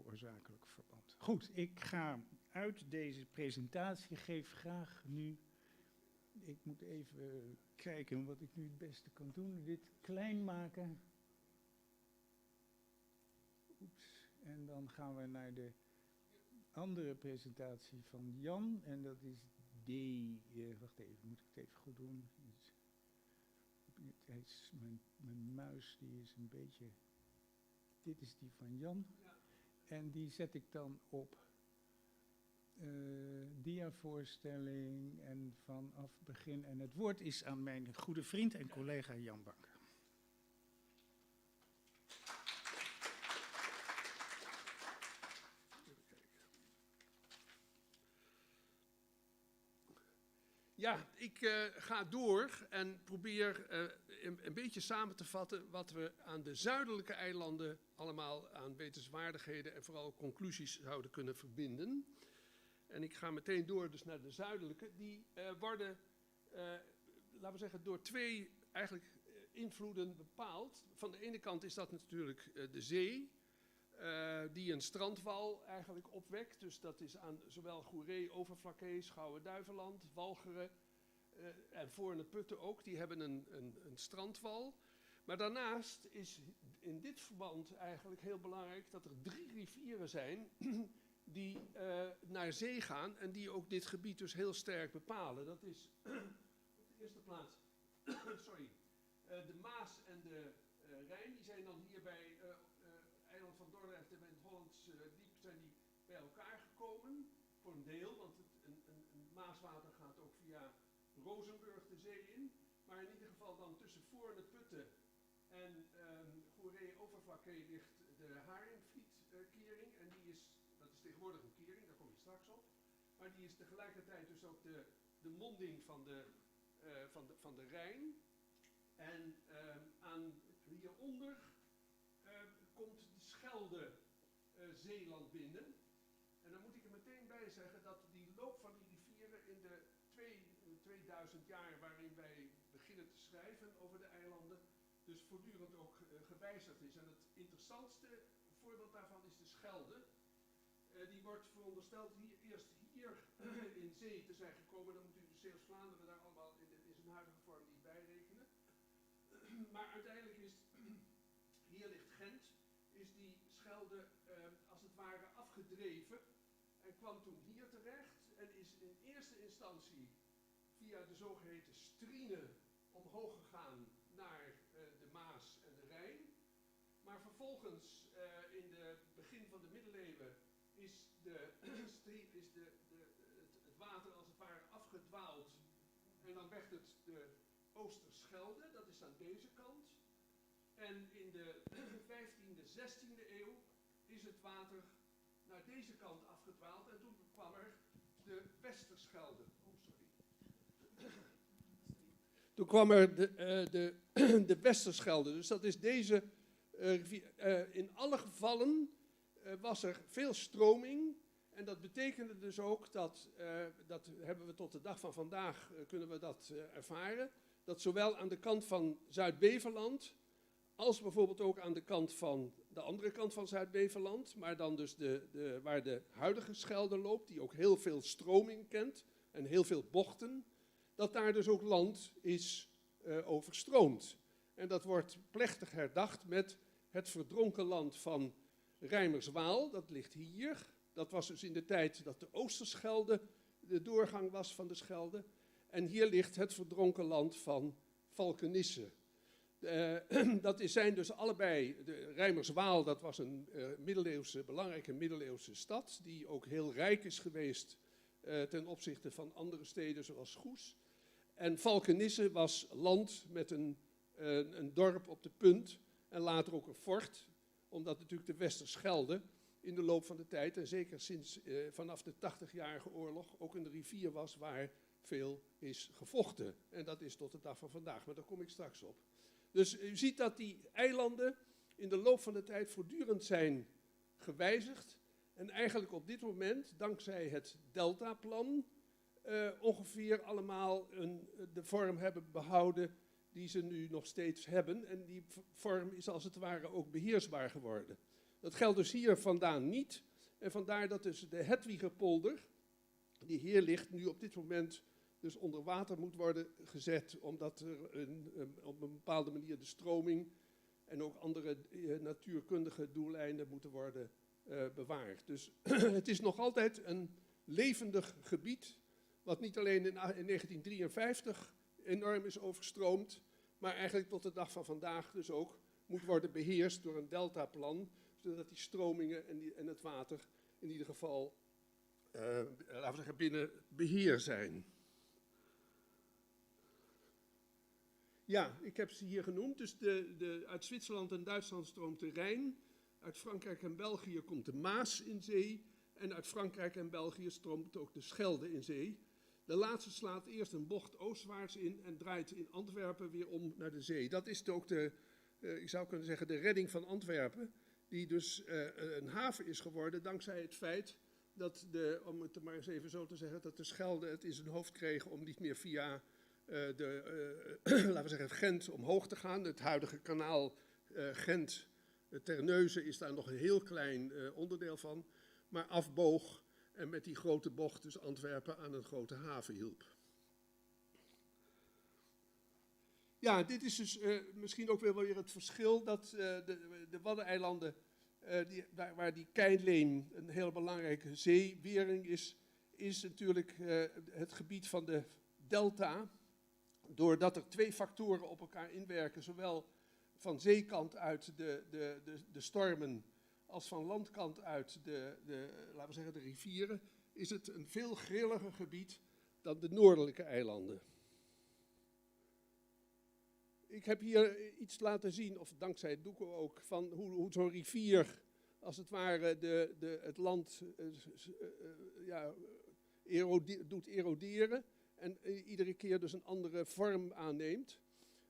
Speaker 2: oorzakelijk verband. Goed, ik ga uit deze presentatie, geef graag nu. Ik moet even kijken wat ik nu het beste kan doen. Dit klein maken. Oeps. En dan gaan we naar de andere presentatie van Jan. En dat is wacht even, moet ik het even goed doen. Mijn muis die is een beetje. Dit is die van Jan. En die zet ik dan op diavoorstelling en vanaf begin. En het woord is aan mijn goede vriend en collega Jan Bank.
Speaker 3: Ja, ik ga door en probeer een beetje samen te vatten wat we aan de zuidelijke eilanden allemaal aan wetenswaardigheden en vooral conclusies zouden kunnen verbinden. En ik ga meteen door dus naar de zuidelijke. Die worden, laten we zeggen, door 2 eigenlijk invloeden bepaald. Van de ene kant is dat natuurlijk de zee, die een strandwal eigenlijk opwekt. Dus dat is aan zowel Goeree, Overflakkee, Schouwen-Duiveland, Walcheren en Voorne-Putten ook. Die hebben een strandwal. Maar daarnaast is in dit verband eigenlijk heel belangrijk dat er 3 rivieren zijn die naar zee gaan en die ook dit gebied dus heel sterk bepalen. Dat is op de eerste plaats de Maas en de Rijn. Die zijn dan hier bij eiland van Dordrecht en het Hollands Diep zijn die bij elkaar gekomen. Voor een deel, want een Maaswater gaat ook via Rozenburg de zee in. Maar in ieder geval dan tussen Voorne-Putten en Goeree-Overflakkee ligt de Haringvlietkering. En dat is tegenwoordig een kering, daar kom je straks op. Maar die is tegelijkertijd dus ook de monding van de Rijn. En hieronder komt de Schelde Zeeland binnen. En dan moet ik er meteen bij zeggen dat die loop van die rivieren in de 2 2000 jaar waarin wij beginnen te schrijven over de eilanden, dus voortdurend ook gewijzigd is. En het interessantste voorbeeld daarvan is de Schelde. Die wordt verondersteld eerst hier in zee te zijn gekomen. Dan moet u de Zeeuws-Vlaanderen daar allemaal in zijn huidige vorm niet bij rekenen. Maar uiteindelijk is, hier ligt Gent, is die Schelde als het ware afgedreven en kwam toen hier terecht en is in eerste instantie via de zogeheten Striene omhoog gegaan naar de Maas en de Rijn. Maar vervolgens in het begin van de middeleeuwen is het water als het ware afgedwaald en dan werd het de Oosterschelde, dat is aan deze kant. En in de 15e, 16e eeuw is het water naar deze kant afgedwaald en toen kwam er de Westerschelde. Oh, sorry. Toen kwam er de Westerschelde, dus dat is deze rivier. In alle gevallen was er veel stroming en dat betekende dus ook dat hebben we tot de dag van vandaag kunnen we dat ervaren, dat zowel aan de kant van Zuid-Beveland als bijvoorbeeld ook aan de kant van de andere kant van Zuid-Beveland, maar dan dus waar de huidige Schelde loopt, die ook heel veel stroming kent en heel veel bochten, dat daar dus ook land is overstroomd. En dat wordt plechtig herdacht met het verdronken land van Rijmerswaal, dat ligt hier. Dat was dus in de tijd dat de Oosterschelde de doorgang was van de Schelde. En hier ligt het verdronken land van Valkenisse. Dat zijn dus allebei, de Rijmerswaal, dat was een belangrijke middeleeuwse stad, die ook heel rijk is geweest ten opzichte van andere steden zoals Goes. En Valkenisse was land met een dorp op de punt en later ook een fort, omdat natuurlijk de Westerschelde in de loop van de tijd, en zeker vanaf de 80-jarige oorlog, ook een rivier was waar veel is gevochten. En dat is tot de dag van vandaag, maar daar kom ik straks op. Dus u ziet dat die eilanden in de loop van de tijd voortdurend zijn gewijzigd. En eigenlijk op dit moment, dankzij het Deltaplan, ongeveer allemaal de vorm hebben behouden die ze nu nog steeds hebben. En die vorm is als het ware ook beheersbaar geworden. Dat geldt dus hier vandaan niet. En vandaar dat dus de Hedwigerpolder, die hier ligt, nu op dit moment dus onder water moet worden gezet, omdat er op een bepaalde manier de stroming en ook andere natuurkundige doeleinden moeten worden bewaard. Dus het is nog altijd een levendig gebied, wat niet alleen in 1953 enorm is overstroomd, maar eigenlijk tot de dag van vandaag dus ook moet worden beheerst door een deltaplan, zodat die stromingen en het water in ieder geval, laten we zeggen, binnen beheer zijn. Ja, ik heb ze hier genoemd. Dus uit Zwitserland en Duitsland stroomt de Rijn. Uit Frankrijk en België komt de Maas in zee. En uit Frankrijk en België stroomt ook de Schelde in zee. De laatste slaat eerst een bocht oostwaarts in en draait in Antwerpen weer om naar de zee. Dat is ook ik zou kunnen zeggen, de redding van Antwerpen. Die dus een haven is geworden dankzij het feit dat om het maar eens even zo te zeggen, dat de Schelde het in zijn hoofd kreeg om niet meer via laten we zeggen, Gent omhoog te gaan. Het huidige kanaal Gent, Terneuzen is daar nog een heel klein onderdeel van, maar afboog en met die grote bocht dus Antwerpen aan een grote haven hielp. Ja, dit is dus misschien ook weer het verschil dat de Waddeneilanden, waar die Keinleen een heel belangrijke zeewering is natuurlijk het gebied van de delta, doordat er twee factoren op elkaar inwerken, zowel van zeekant uit de stormen als van landkant uit laten we zeggen, de rivieren, is het een veel grilliger gebied dan de noordelijke eilanden. Ik heb hier iets laten zien, of dankzij het doeken ook, van hoe zo'n rivier als het ware het land doet eroderen en iedere keer dus een andere vorm aanneemt.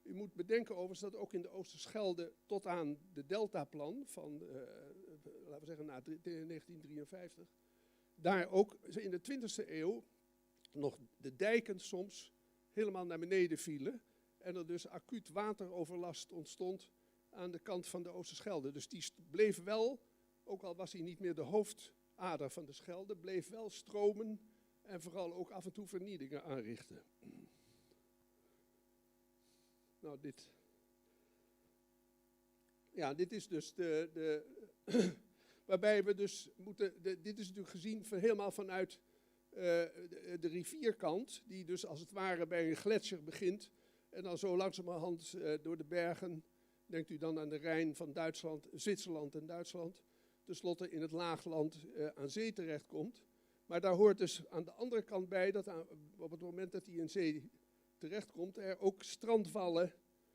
Speaker 3: U moet bedenken overigens dat ook in de Oosterschelde tot aan de deltaplan van, laten we zeggen, na 1953, daar ook in de 20e eeuw nog de dijken soms helemaal naar beneden vielen. En er dus acuut wateroverlast ontstond aan de kant van de Oosterschelde. Dus die bleef wel, ook al was hij niet meer de hoofdader van de Schelde, bleef wel stromen en vooral ook af en toe vernielingen aanrichten. Nou, dit is dus waarbij we dus moeten, dit is natuurlijk gezien helemaal vanuit de rivierkant, die dus als het ware bij een gletsjer begint en dan zo langzamerhand door de bergen, denkt u dan aan de Rijn van Duitsland, Zwitserland en Duitsland, tenslotte in het laagland aan zee terechtkomt. Maar daar hoort dus aan de andere kant bij dat op het moment dat hij in zee terechtkomt, er ook strandwallen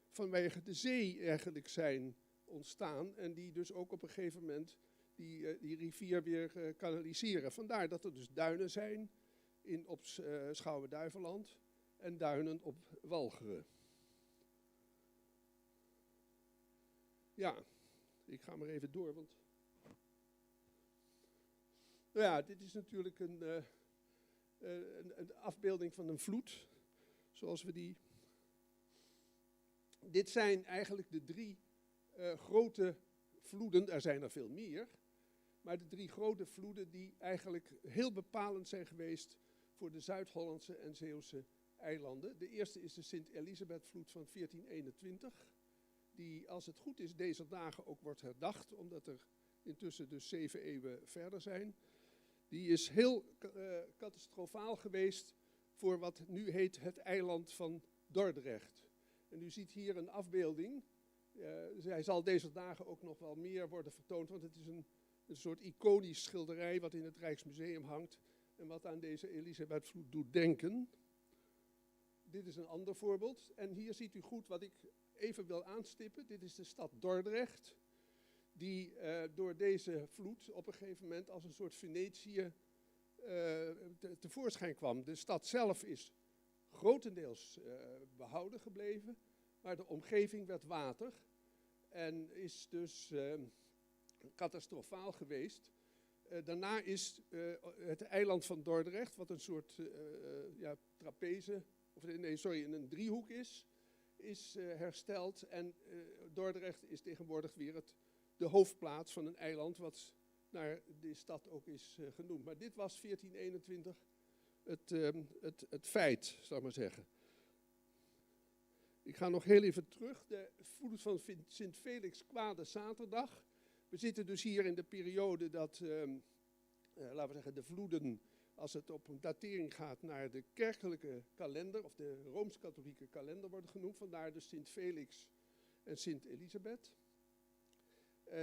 Speaker 3: vanwege de zee eigenlijk zijn ontstaan en die dus ook op een gegeven moment die rivier weer kanaliseren. Vandaar dat er dus duinen zijn op Schouwen-Duiveland en duinen op Walcheren. Ja, ik ga maar even door, want nou ja, dit is natuurlijk een afbeelding van een vloed, zoals we die. Dit zijn eigenlijk de 3 grote vloeden, er zijn er veel meer, maar de 3 grote vloeden die eigenlijk heel bepalend zijn geweest voor de Zuid-Hollandse en Zeeuwse eilanden. De eerste is de Sint-Elisabethvloed van 1421, die als het goed is deze dagen ook wordt herdacht, omdat er intussen dus 7 eeuwen verder zijn. Die is heel catastrofaal geweest voor wat nu heet het eiland van Dordrecht. En u ziet hier een afbeelding. Hij zal deze dagen ook nog wel meer worden vertoond, want het is een soort iconisch schilderij wat in het Rijksmuseum hangt en wat aan deze Elisabethvloed doet denken. Dit is een ander voorbeeld. En hier ziet u goed wat ik even wil aanstippen. Dit is de stad Dordrecht, die door deze vloed op een gegeven moment als een soort Venetië tevoorschijn kwam. De stad zelf is grotendeels behouden gebleven, maar de omgeving werd water en is dus catastrofaal geweest. Daarna is het eiland van Dordrecht, wat een soort trapeze, een driehoek is hersteld. En Dordrecht is tegenwoordig weer de hoofdplaats van een eiland wat naar de stad ook is genoemd. Maar dit was 1421 het feit, zal ik maar zeggen. Ik ga nog heel even terug. De vloed van Sint Felix Kwade Zaterdag. We zitten dus hier in de periode dat, laten we zeggen, de vloeden, als het op een datering gaat naar de kerkelijke kalender, of de Rooms-Katholieke kalender worden genoemd, vandaar dus Sint Felix en Sint Elisabeth.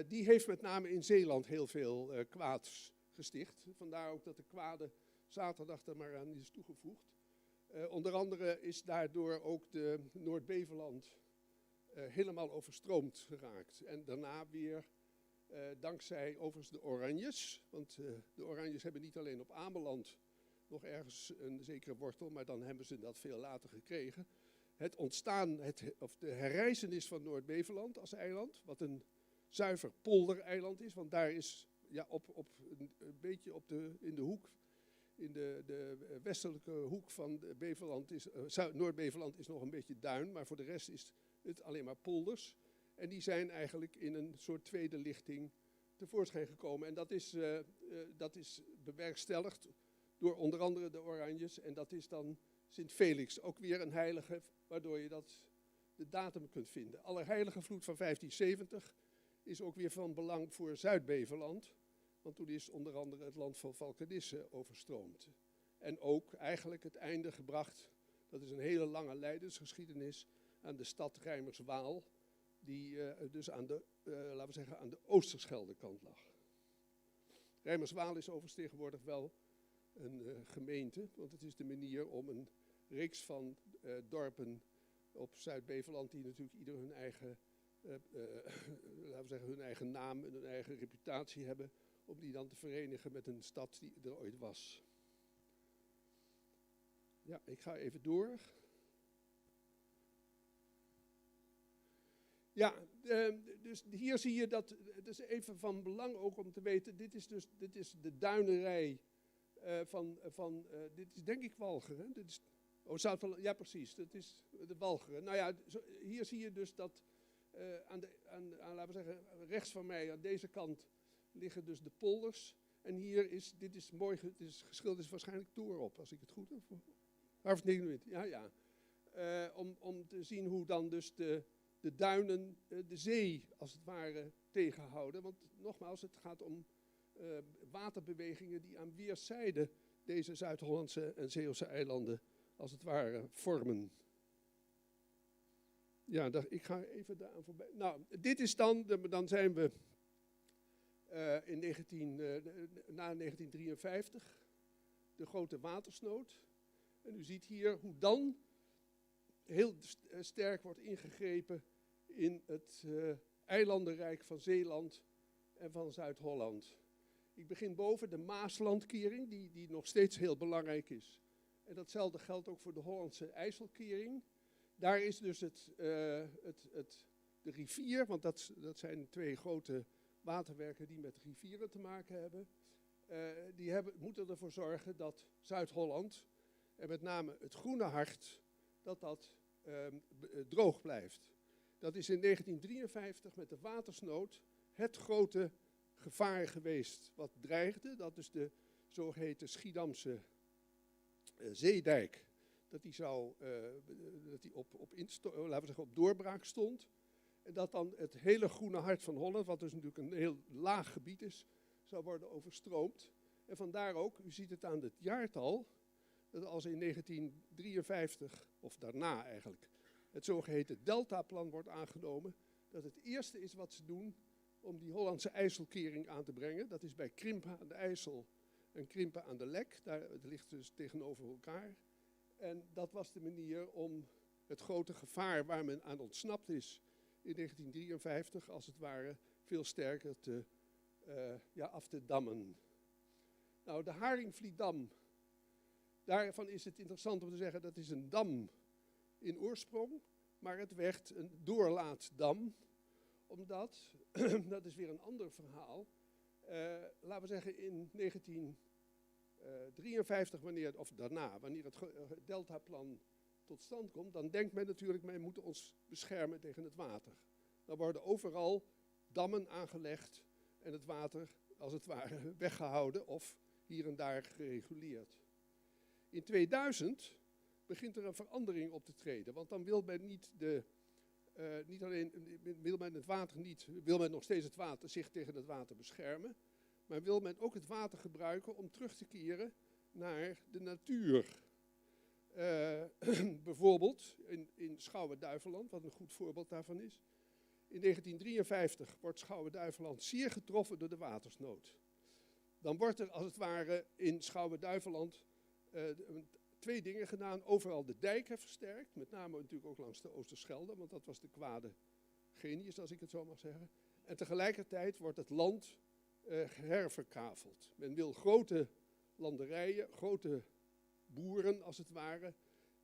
Speaker 3: Die heeft met name in Zeeland heel veel kwaads gesticht. Vandaar ook dat de Kwade Zaterdag er maar aan is toegevoegd. Onder andere is daardoor ook de Noord-Beveland helemaal overstroomd geraakt. En daarna weer dankzij overigens de Oranjes. Want de Oranjes hebben niet alleen op Ameland nog ergens een zekere wortel, maar dan hebben ze dat veel later gekregen. Het ontstaan, of de herrijzenis van Noord-Beveland als eiland, wat een zuiver poldereiland is, want daar is een beetje in de hoek, in de westelijke hoek van Beveland Noord-Beveland is nog een beetje duin, maar voor de rest is het alleen maar polders. En die zijn eigenlijk in een soort tweede lichting tevoorschijn gekomen. En dat is bewerkstelligd door onder andere de Oranjes. En dat is dan Sint Felix, ook weer een heilige, waardoor je de datum kunt vinden. Allerheiligenvloed van 1570 is ook weer van belang voor Zuid-Beveland. Want toen is onder andere het land van Valkenisse overstroomd. En ook eigenlijk het einde gebracht, dat is een hele lange lijdensgeschiedenis, aan de stad Rijmerswaal, die dus aan de Oosterscheldekant lag. Rijmerswaal is overigens tegenwoordig wel een gemeente, want het is de manier om een reeks van dorpen op Zuid-Beveland, die natuurlijk ieder hun eigen, hun eigen naam en hun eigen reputatie hebben, om die dan te verenigen met een stad die er ooit was. Ja, ik ga even door. Ja, dus hier zie je dat, het is even van belang ook om te weten, dit is de duinerij dit is denk ik Walcheren, Oh, Zuid-Holland, ja precies, dat is de Walcheren. Nou ja, hier zie je dus dat laten we zeggen, rechts van mij aan deze kant liggen dus de polders. En hier is, dit is mooi, het is geschilderd, is waarschijnlijk Toorop, als ik het goed heb. Harvard 29, ja. Om te zien hoe dan dus de duinen de zee, als het ware, tegenhouden. Want nogmaals, het gaat om waterbewegingen die aan weerszijden deze Zuid-Hollandse en Zeeuwse eilanden, als het ware, vormen. Ja, ik ga even daaraan voorbij. Nou, dit is dan zijn we na 1953, de grote watersnood. En u ziet hier hoe dan heel sterk wordt ingegrepen in het eilandenrijk van Zeeland en van Zuid-Holland. Ik begin boven de Maaslandkering, die nog steeds heel belangrijk is. En datzelfde geldt ook voor de Hollandse IJsselkering. Daar is dus de rivier, want dat zijn twee grote waterwerken die met rivieren te maken hebben. Moeten ervoor zorgen dat Zuid-Holland, en met name het Groene Hart, dat droog blijft. Dat is in 1953 met de watersnood het grote gevaar geweest wat dreigde. Dat is de zogeheten Schiedamse zeedijk. Dat die op doorbraak stond. En dat dan het hele Groene Hart van Holland, wat dus natuurlijk een heel laag gebied is, zou worden overstroomd. En vandaar ook, u ziet het aan het jaartal, dat als in 1953, of daarna eigenlijk, het zogeheten Deltaplan wordt aangenomen, dat het eerste is wat ze doen om die Hollandse IJsselkering aan te brengen. Dat is bij Krimpen aan de IJssel en Krimpen aan de Lek. Het ligt dus tegenover elkaar. En dat was de manier om het grote gevaar waar men aan ontsnapt is in 1953, als het ware, veel sterker af te dammen. Nou, de Haringvlietdam, daarvan is het interessant om te zeggen dat is een dam in oorsprong, maar het werd een doorlaatdam, omdat, dat is weer een ander verhaal, laten we zeggen in 1953, wanneer het Deltaplan tot stand komt, dan denkt men natuurlijk, wij moeten ons beschermen tegen het water. Dan worden overal dammen aangelegd en het water, als het ware, weggehouden of hier en daar gereguleerd. In 2000 begint er een verandering op te treden, want dan wil men wil men nog steeds zich tegen het water beschermen, maar wil men ook het water gebruiken om terug te keren naar de natuur. Bijvoorbeeld in Schouwen-Duiveland, wat een goed voorbeeld daarvan is. In 1953 wordt Schouwen-Duiveland zeer getroffen door de watersnood. Dan wordt er als het ware in Schouwen-Duiveland twee dingen gedaan. Overal de dijken versterkt, met name natuurlijk ook langs de Oosterschelde, want dat was de kwade genius, als ik het zo mag zeggen. En tegelijkertijd wordt het land herverkaveld. Men wil grote landerijen, grote boeren als het ware.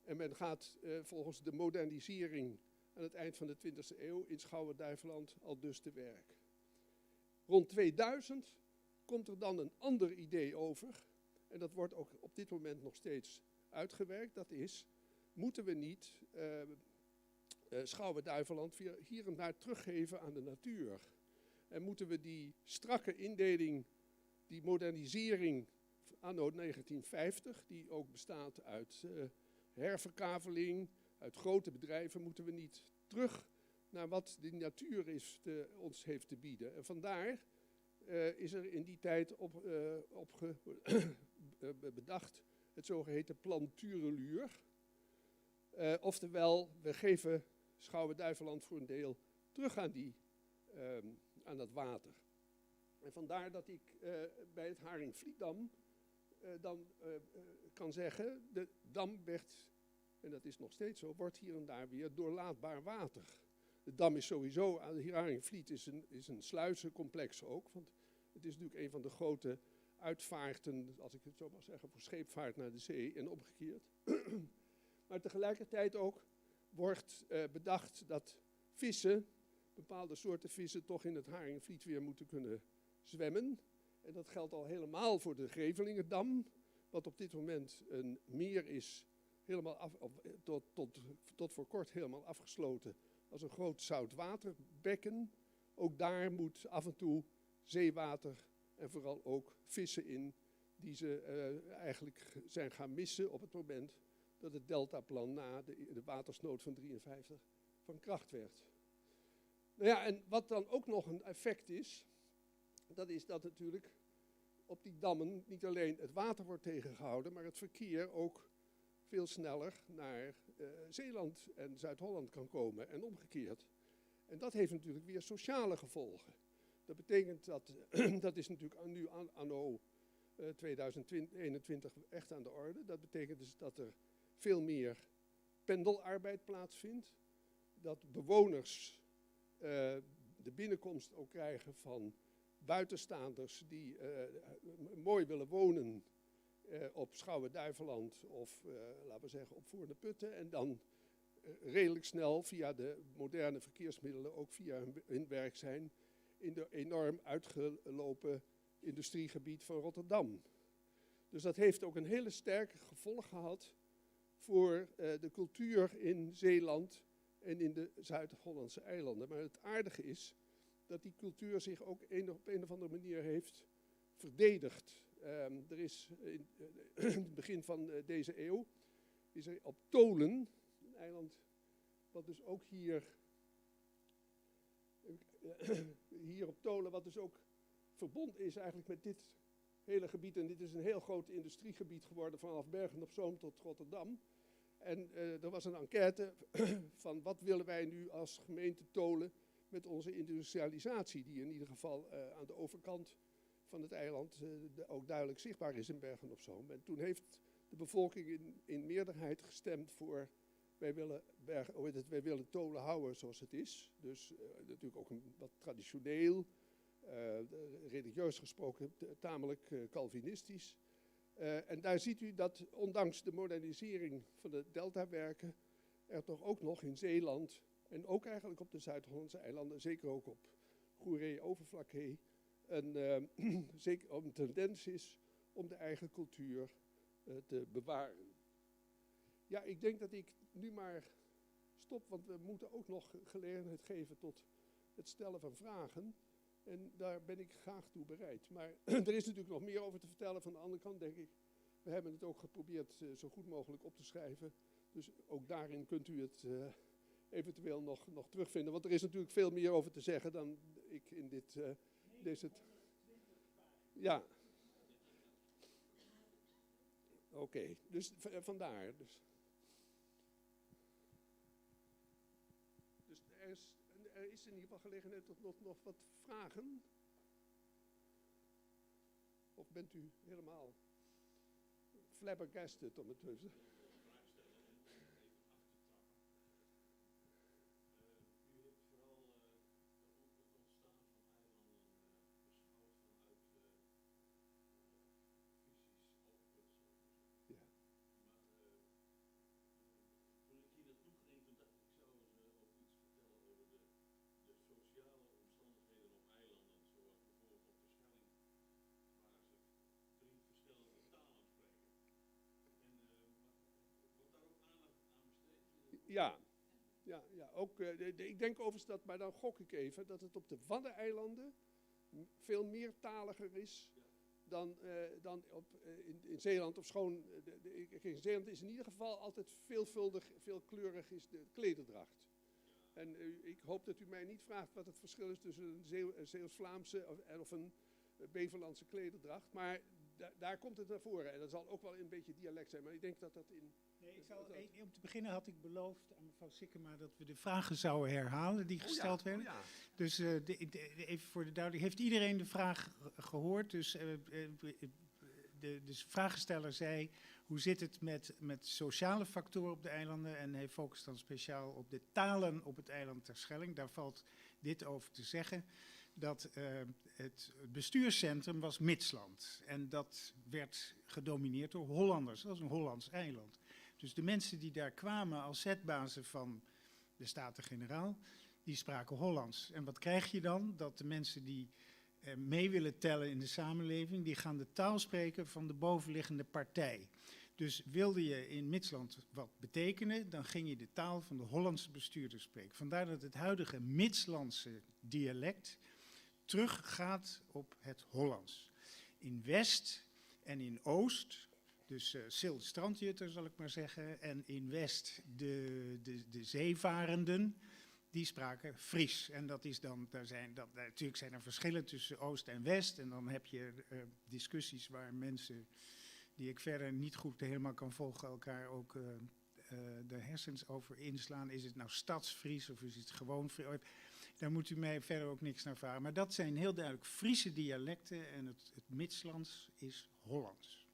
Speaker 3: En men gaat volgens de modernisering aan het eind van de 20e eeuw in Schouwen-Duiveland al dus te werk. Rond 2000 komt er dan een ander idee over. En dat wordt ook op dit moment nog steeds uitgewerkt. Dat is, moeten we niet Schouwen-Duiveland weer hier en daar teruggeven aan de natuur? En moeten we die strakke indeling, die modernisering anno 1950, die ook bestaat uit herverkaveling, uit grote bedrijven, moeten we niet terug naar wat de natuur ons heeft te bieden. En vandaar is er in die tijd bedacht het zogeheten plan Tureluur. Oftewel, we geven Schouwen-Duiveland voor een deel terug aan dat water. En vandaar dat ik bij het Haringvlietdam kan zeggen, de dam werd, en dat is nog steeds zo, wordt hier en daar weer doorlaatbaar water. De dam is sowieso, de Haringvliet is een sluizencomplex ook, want het is natuurlijk een van de grote uitvaarten, als ik het zo mag zeggen, voor scheepvaart naar de zee en omgekeerd. Maar tegelijkertijd ook wordt bedacht dat vissen, bepaalde soorten vissen, toch in het Haringvliet weer moeten kunnen zwemmen. En dat geldt al helemaal voor de Grevelingerdam, wat op dit moment een meer is tot voor kort helemaal afgesloten als een groot zoutwaterbekken. Ook daar moet af en toe zeewater en vooral ook vissen in, die ze eigenlijk zijn gaan missen op het moment dat het deltaplan na de watersnood van 53 van kracht werd. Nou ja, en wat dan ook nog een effect is, dat is dat natuurlijk op die dammen niet alleen het water wordt tegengehouden, maar het verkeer ook veel sneller naar Zeeland en Zuid-Holland kan komen en omgekeerd. En dat heeft natuurlijk weer sociale gevolgen. Dat betekent dat, dat is natuurlijk nu anno 2021 echt aan de orde. Dat betekent dus dat er veel meer pendelarbeid plaatsvindt. Dat bewoners de binnenkomst ook krijgen van buitenstaanders die mooi willen wonen op Schouwen-Duiveland of laten we zeggen op Voorne-Putten. En dan redelijk snel via de moderne verkeersmiddelen ook via hun werk zijn in de enorm uitgelopen industriegebied van Rotterdam. Dus dat heeft ook een hele sterke gevolg gehad voor de cultuur in Zeeland en in de Zuid-Hollandse eilanden. Maar het aardige is dat die cultuur zich ook op een of andere manier heeft verdedigd. Er is in het begin van deze eeuw is er op Tolen, een eiland wat dus ook hier op Tolen, wat dus ook verbonden is eigenlijk met dit hele gebied. En dit is een heel groot industriegebied geworden vanaf Bergen-op-Zoom tot Rotterdam. En er was een enquête van wat willen wij nu als gemeente Tolen met onze industrialisatie, die in ieder geval aan de overkant van het eiland ook duidelijk zichtbaar is in Bergen-op-Zoom. En toen heeft de bevolking in meerderheid gestemd voor wij willen Tolen houden zoals het is. Dus natuurlijk ook wat traditioneel, religieus gesproken tamelijk Calvinistisch. En daar ziet u dat ondanks de modernisering van de deltawerken er toch ook nog in Zeeland en ook eigenlijk op de Zuid-Hollandse eilanden, zeker ook op Goeree-Overflakkee, zeker een tendens is om de eigen cultuur te bewaren. Ja, ik denk dat ik nu maar stop, want we moeten ook nog gelegenheid geven tot het stellen van vragen. En daar ben ik graag toe bereid. Maar er is natuurlijk nog meer over te vertellen. Van de andere kant denk ik, we hebben het ook geprobeerd zo goed mogelijk op te schrijven. Dus ook daarin kunt u het eventueel nog terugvinden. Want er is natuurlijk veel meer over te zeggen dan ik in deze... Ja. Oké, dus vandaar. Dus er is in ieder geval gelegenheid tot nog wat vragen. Of bent u helemaal flabbergasted om het te zeggen? Ja, ook, ik denk overigens dat, maar dan gok ik even, dat het op de Waddeneilanden veel meertaliger is dan in Zeeland. Of schoon, in Zeeland is in ieder geval altijd veelkleurig is de klederdracht. En ik hoop dat u mij niet vraagt wat het verschil is tussen een Zeeuws-Vlaamse of een Beverlandse klederdracht. Maar daar komt het naar voren. En dat zal ook wel een beetje dialect zijn. Maar ik denk dat dat in...
Speaker 2: Nee, om te beginnen had ik beloofd aan mevrouw Sikkema dat we de vragen zouden herhalen die gesteld werden.
Speaker 3: Ja.
Speaker 2: Dus even voor de duidelijkheid, heeft iedereen de vraag gehoord? Dus de vragensteller zei, hoe zit het met sociale factoren op de eilanden? En hij focust dan speciaal op de talen op het eiland Terschelling. Daar valt dit over te zeggen. Dat het bestuurscentrum was Mitsland. En dat werd gedomineerd door Hollanders. Dat was een Hollands eiland. Dus de mensen die daar kwamen als zetbazen van de Staten-Generaal, die spraken Hollands. En wat krijg je dan? Dat de mensen die mee willen tellen in de samenleving, die gaan de taal spreken van de bovenliggende partij. Dus wilde je in Midsland wat betekenen, dan ging je de taal van de Hollandse bestuurders spreken. Vandaar dat het huidige Midslandse dialect teruggaat op het Hollands. In West en in Oost, dus Sil-Strandjutter zal ik maar zeggen, en in West de zeevarenden, die spraken Fries. En dat is dan, natuurlijk zijn er verschillen tussen Oost en West. En dan heb je discussies waar mensen, die ik verder niet goed helemaal kan volgen, elkaar ook de hersens over inslaan. Is het nou Stadsfries of is het gewoon Fries? Daar moet u mij verder ook niks naar vragen. Maar dat zijn heel duidelijk Friese dialecten en het Midslands is Hollands.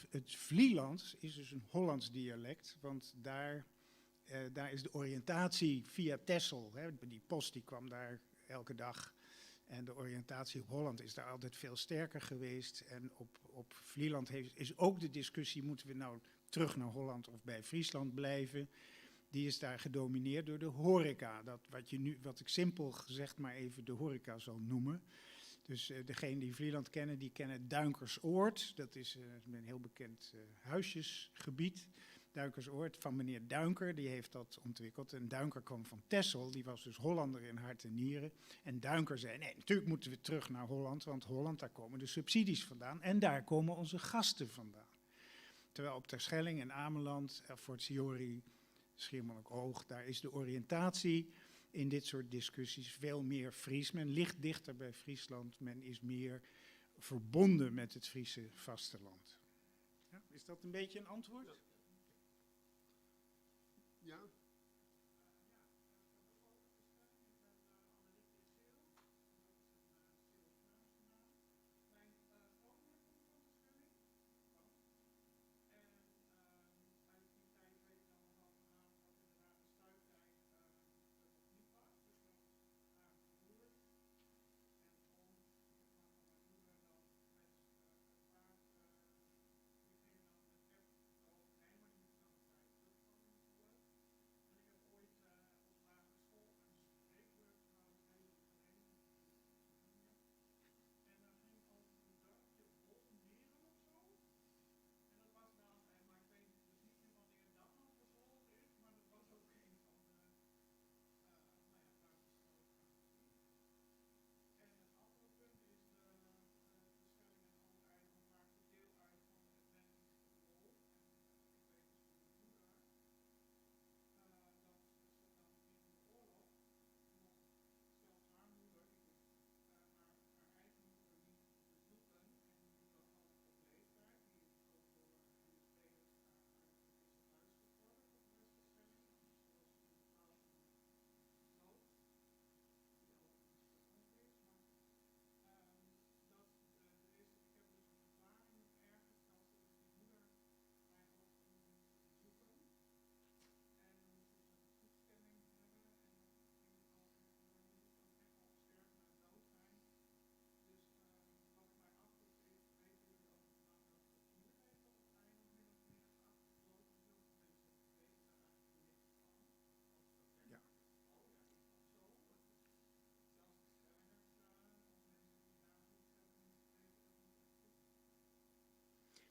Speaker 2: Het Vlielands is dus een Hollands dialect, want daar is de oriëntatie via Texel. Die post die kwam daar elke dag. En de oriëntatie op Holland is daar altijd veel sterker geweest. En op Vlieland is ook de discussie, moeten we nou terug naar Holland of bij Friesland blijven? Die is daar gedomineerd door de horeca. Wat ik simpel gezegd maar even de horeca zal noemen. Dus degenen die Vlieland kennen, die kennen Duinkersoord. Dat is een heel bekend huisjesgebied. Duinkersoord van meneer Duinker, die heeft dat ontwikkeld. En Duinker kwam van Texel, die was dus Hollander in hart en nieren. En Duinker zei, nee, natuurlijk moeten we terug naar Holland, want Holland, daar komen de subsidies vandaan. En daar komen onze gasten vandaan. Terwijl op Terschelling en Ameland, Fort Siori, Schiermonnikoog, daar is de oriëntatie in dit soort discussies veel meer Fries. Men ligt dichter bij Friesland, men is meer verbonden met het Friese vasteland. Ja, is dat een beetje een antwoord?
Speaker 3: Ja?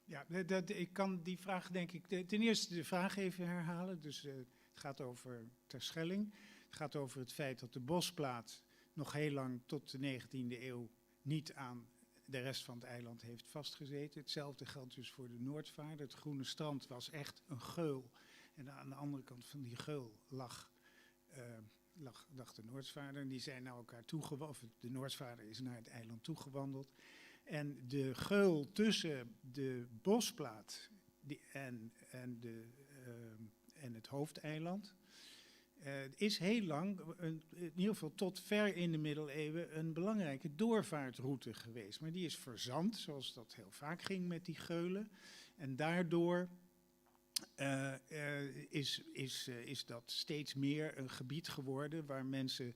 Speaker 2: Ja, ik kan die vraag denk ik, ten eerste de vraag even herhalen. Dus het gaat over Terschelling. Het gaat over het feit dat de Bosplaat nog heel lang tot de 19e eeuw niet aan de rest van het eiland heeft vastgezeten. Hetzelfde geldt dus voor de Noordvaarder. Het Groene Strand was echt een geul. En aan de andere kant van die geul lag de Noordvaarder. En die zijn naar elkaar toegewandeld. De Noordvaarder is naar het eiland toegewandeld. En de geul tussen de Bosplaat en het hoofdeiland is heel lang, in ieder geval tot ver in de middeleeuwen, een belangrijke doorvaartroute geweest. Maar die is verzand, zoals dat heel vaak ging met die geulen. En daardoor is dat steeds meer een gebied geworden waar mensen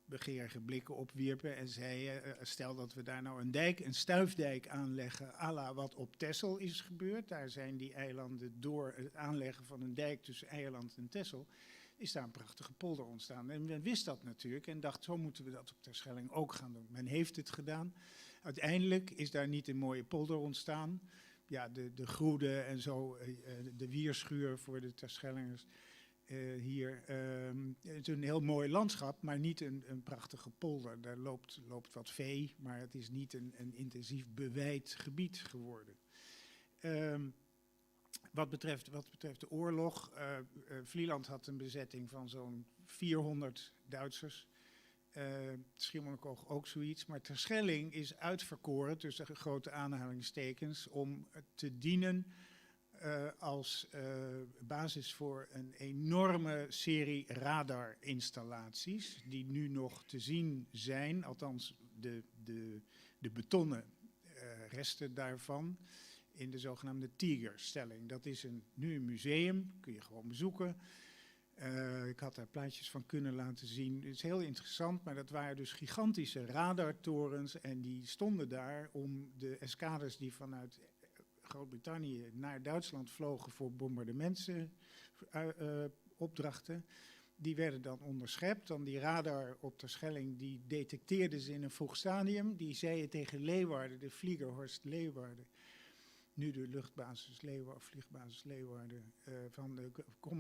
Speaker 2: begeerige blikken opwierpen en zeiden, stel dat we daar nou een stuifdijk aanleggen, à la wat op Texel is gebeurd. Daar zijn die eilanden door het aanleggen van een dijk tussen Eierland en Texel, is daar een prachtige polder ontstaan. En men wist dat natuurlijk en dacht, zo moeten we dat op Terschelling ook gaan doen. Men heeft het gedaan. Uiteindelijk is daar niet een mooie polder ontstaan. Ja, de Groede en zo, de Wierschuur voor de Terschellingers hier. Het is een heel mooi landschap, maar niet een prachtige polder. Daar loopt wat vee, maar het is niet een intensief beweid gebied geworden. Wat betreft de oorlog, Vlieland had een bezetting van zo'n 400 Duitsers. Schiermonnikoog ook zoiets. Maar Terschelling is uitverkoren, tussen grote aanhalingstekens, om te dienen als basis voor een enorme serie radarinstallaties die nu nog te zien zijn, althans de betonnen resten daarvan, in de zogenaamde Tigerstelling. Dat is nu een museum, kun je gewoon bezoeken. Ik had daar plaatjes van kunnen laten zien. Het is heel interessant, maar dat waren dus gigantische radartorens en die stonden daar om de eskaders die vanuit Groot-Brittannië naar Duitsland vlogen voor bombardementen-opdrachten. Die werden dan onderschept. Dan die radar op Terschelling, die detecteerde ze in een vroeg stadium. Die zeiden tegen Leeuwarden, de Vliegerhorst Leeuwarden, nu de luchtbasis Leeuwarden, vliegbasis Leeuwarden,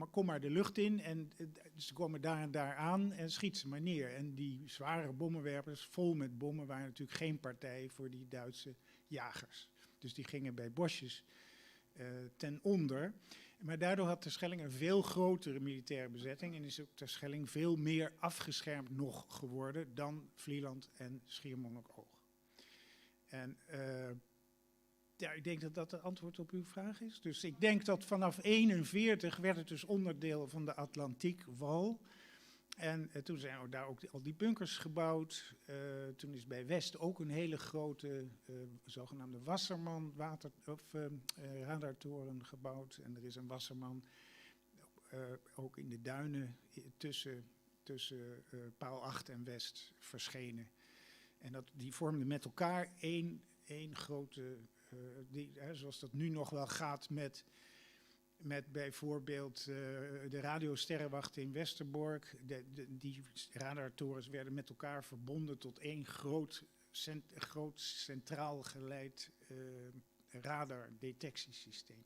Speaker 2: kom maar de lucht in en ze komen daar en daar aan en schiet ze maar neer. En die zware bommenwerpers, vol met bommen, waren natuurlijk geen partij voor die Duitse jagers. Dus die gingen bij bosjes ten onder. Maar daardoor had Terschelling een veel grotere militaire bezetting en is ook Terschelling veel meer afgeschermd nog geworden dan Vlieland en Schiermonnikoog. En ja, ik denk dat dat het antwoord op uw vraag is. Dus ik denk dat vanaf 1941 werd het dus onderdeel van de Atlantiekwal. En toen zijn daar ook al die bunkers gebouwd. Toen is bij West ook een hele grote zogenaamde Wasserman radartoren gebouwd. En er is een Wasserman ook in de duinen tussen Paal 8 en West verschenen. En die vormden met elkaar één grote, zoals dat nu nog wel gaat met bijvoorbeeld de radiosterrenwacht in Westerbork. Die radartorens werden met elkaar verbonden tot één groot centraal geleid radardetectiesysteem.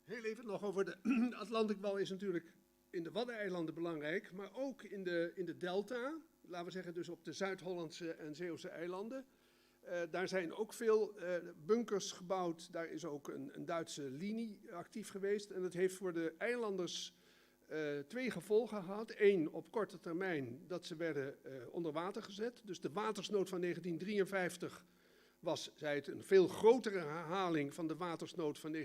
Speaker 3: Heel even nog over de Atlantikwal is natuurlijk in de Waddeneilanden belangrijk, maar ook in de delta, laten we zeggen dus op de Zuid-Hollandse en Zeeuwse eilanden. Daar zijn ook veel bunkers gebouwd. Daar is ook een Duitse linie actief geweest. En dat heeft voor de eilanders twee gevolgen gehad. Eén, op korte termijn, dat ze werden onder water gezet. Dus de watersnood van 1953 was, zei het, een veel grotere herhaling van de watersnood van 1944-45.